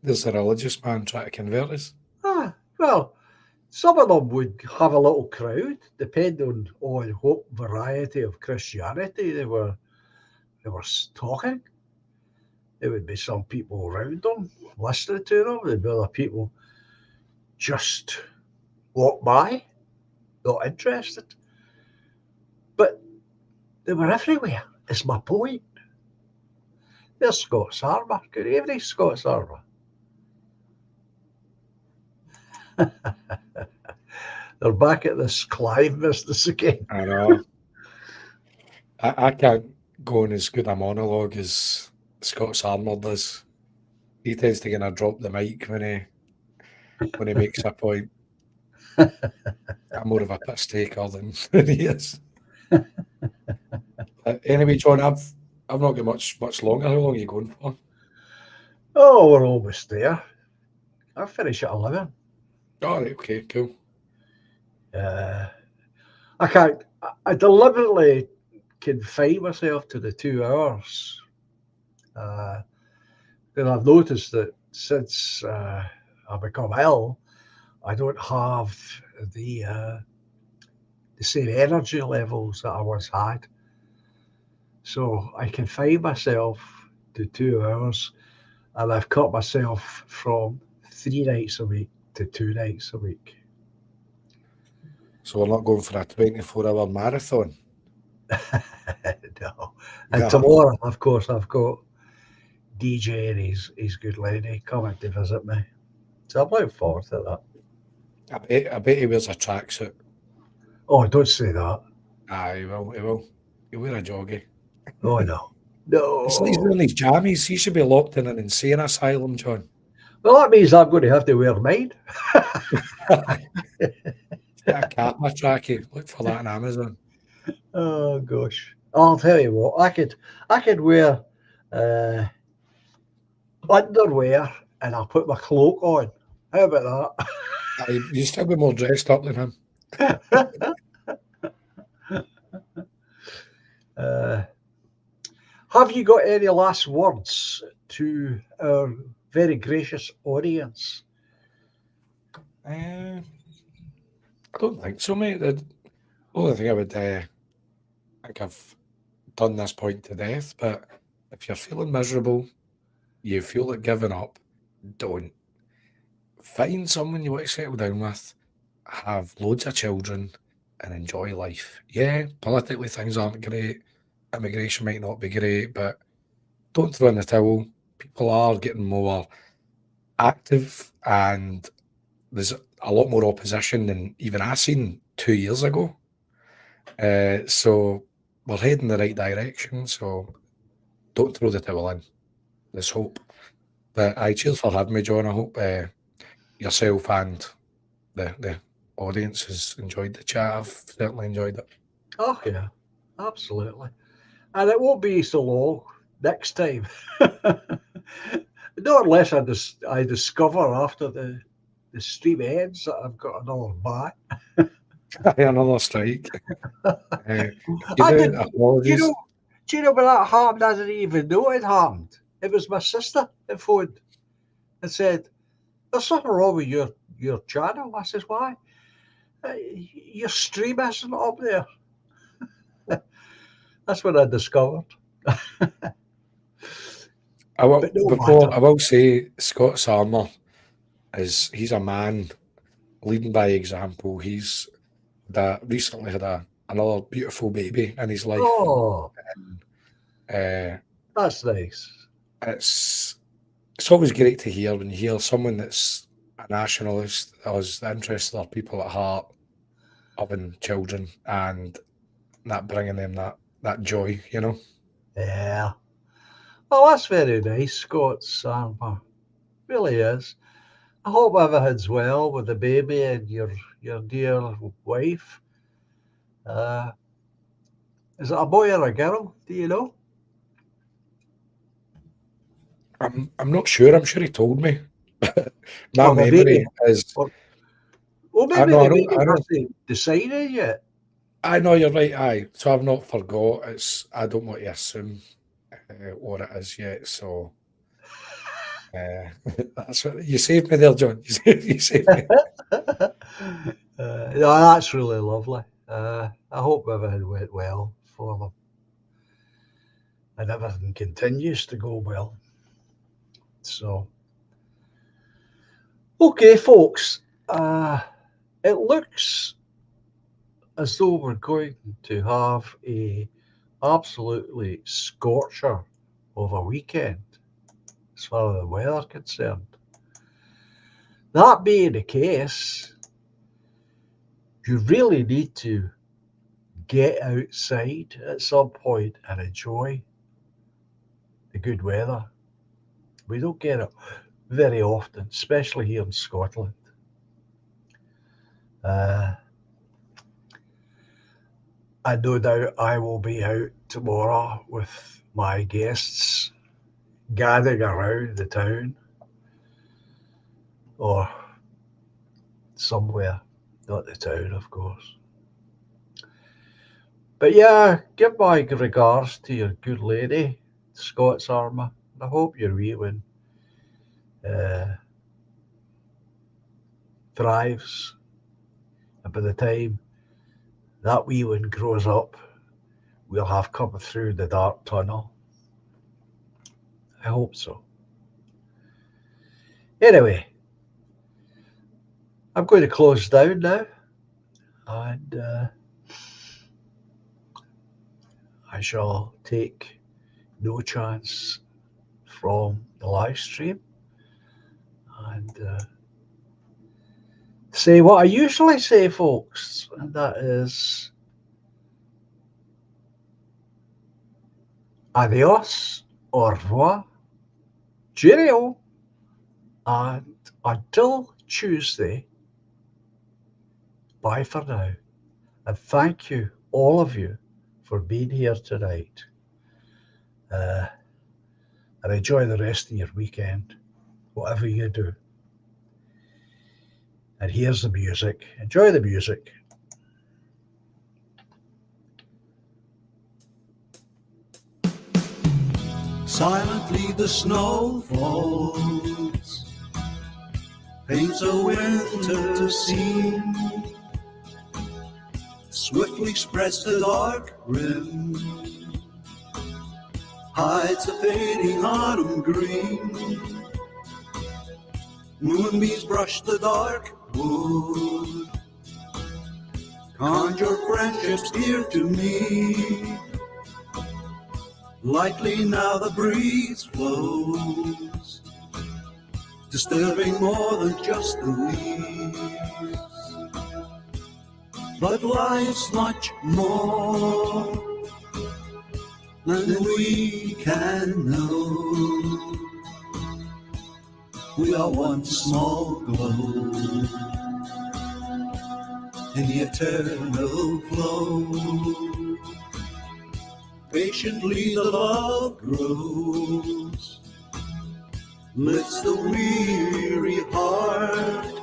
There's a religious man trying to convert us. Well, some of them would have a little crowd, depending on what variety of Christianity they were talking. There would be some people around them listening to them. There'd be other people just walk by, not interested. But they were everywhere, is my point. There's Scots Harbour. Good evening, Scots Harbour. They're back at this Clive business again. I know. I can't go on as good a monologue as Scott's Armour does. He tends to kind of drop the mic when he makes a point. I'm more of a piss taker than he is. Anyway, John, I've not got much longer. How long are you going for? Oh, we're almost there. I'll finish at 11. All right, okay, cool. I deliberately confine myself to the 2 hours. Then I've noticed that since I've become ill, I don't have the same energy levels that I once had. So I confine myself to 2 hours, and I've cut myself from 3 nights a week to 2 nights a week. So we're not going for a 24-hour marathon? No. And tomorrow, of course, I've got DJ and his good lady coming to visit me. So I'm looking forward to that. I bet he wears a tracksuit. Oh, don't say that. He will. He'll wear a joggie. Oh, no. No. It's like he's wearing these jammies. He should be locked in an insane asylum, John. Well, that means I'm going to have to wear mine. Get a Kappa trackie. Look for that on Amazon. Oh gosh! I'll tell you what. I could wear underwear and I'll put my cloak on. How about that? You still be more dressed up than him. Have you got any last words to our very gracious audience? I don't think so, mate. The only thing I would think I've done this point to death, but if you're feeling miserable, you feel like giving up, don't. Find someone you want to settle down with, have loads of children, and enjoy life. Yeah, politically things aren't great. Immigration might not be great, but don't throw in the towel. People are getting more active, and there's a lot more opposition than even I seen 2 years ago. So we're heading in the right direction. So don't throw the towel in. There's hope. But cheers for having me, John. I hope yourself and the audience has enjoyed the chat. I've certainly enjoyed it. Oh, yeah, absolutely. And it won't be so long next time. Not unless I discover after the stream ends that I've got another back. Another strike. If you I do, didn't. apologies. Do you know when that happened? I didn't even know it happened. It was my sister that phoned and said, "There's something wrong with your channel." I says, "Why? Your stream isn't up there." That's what I discovered. I will, But no before matter. I will say Scott's Armour he's a man leading by example. He's recently had another beautiful baby in his life. Oh, Uh, that's nice. it's always great to hear when you hear someone that's a nationalist, has the interests of their people at heart, having children, and that bringing them that joy, you know. Yeah. Well, that's very nice, Scott Sarmer. Really is. I hope everything's well with the baby and your dear wife. Uh, is it a boy or a girl? Do you know? I'm not sure. I'm sure he told me. My Or the baby? memory is. Or well, I maybe know. the I don't. baby I know. hasn't decided yet. I know you're right. Aye. So I've not forgot. I don't want to assume what it is yet. So uh, that's what you saved me there, John. You saved me. No, that's really lovely. I hope everything went well for them and everything continues to go well. So, okay, folks, it looks as though we're going to have a absolutely scorcher of a weekend as far as the weather concerned. That being the case, you really need to get outside at some point and enjoy the good weather. We don't get it very often, especially here in Scotland. And no doubt I will be out tomorrow with my guests gathering around the town or somewhere, not the town, of course. But yeah, give my regards to your good lady, Scott's Armour. I hope your wee one thrives. And by the time that wee one grows up, we'll have come through the dark tunnel. I hope so. Anyway, I'm going to close down now, and I shall take no chance from the live stream and say what I usually say, folks, and that is adios, au revoir, cheerio, and until Tuesday, bye for now. And thank you, all of you, for being here tonight. And enjoy the rest of your weekend, whatever you do. And here's the music. Enjoy the music. Silently the snow falls, paints a winter scene, swiftly spreads the dark rim, hides the fading autumn green. Moonbeams brush the dark wood, conjure friendships dear to me. Lightly now the breeze flows, disturbing more than just the leaves. But life's much more than we can know. We are one small glow in the eternal flow. Patiently the love grows, lifts the weary heart.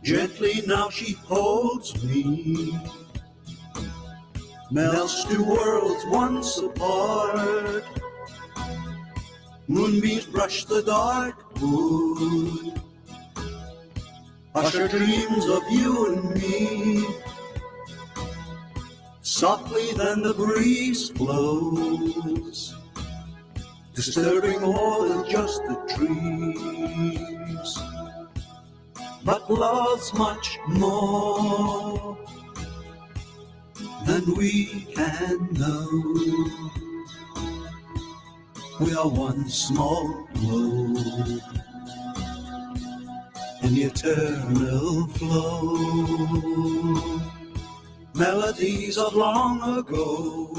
Gently now she holds me, melts two worlds once apart. Moonbeams brush the dark wood, usher dreams of you and me. Softly then the breeze blows, disturbing more than just the trees. But love's much more than we can know. We are one small glow in the eternal flow. Melodies of long ago,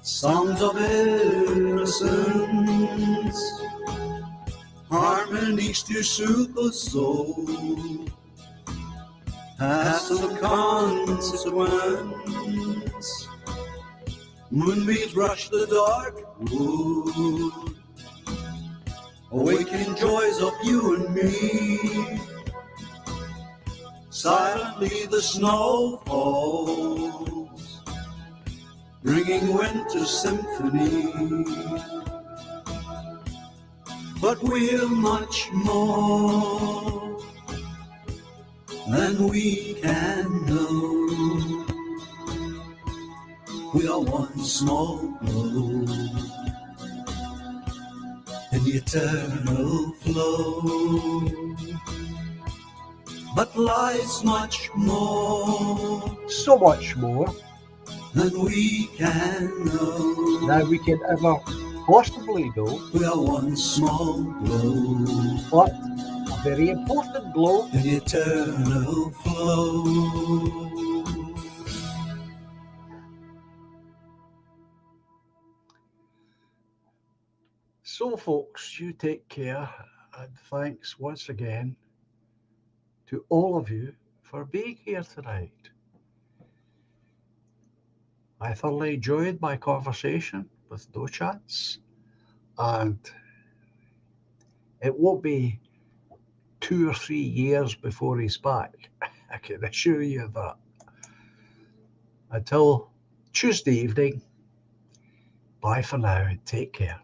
songs of innocence, harmonies to soothe the soul, past the consequence. Moonbeams brush the dark wood, awakening joys of you and me. Silently the snow falls, bringing winter symphony. But we're much more than we can know. We are one small glow in the eternal flow. But life's much more, So much more than we can know. than we can ever possibly know, We are one small glow but a very important glow. in the eternal flow. So folks, you take care, and thanks once again to all of you for being here tonight. I thoroughly enjoyed my conversation with No Chance, and it won't be 2 or 3 years before he's back. I can assure you that. Until Tuesday evening, bye for now and take care.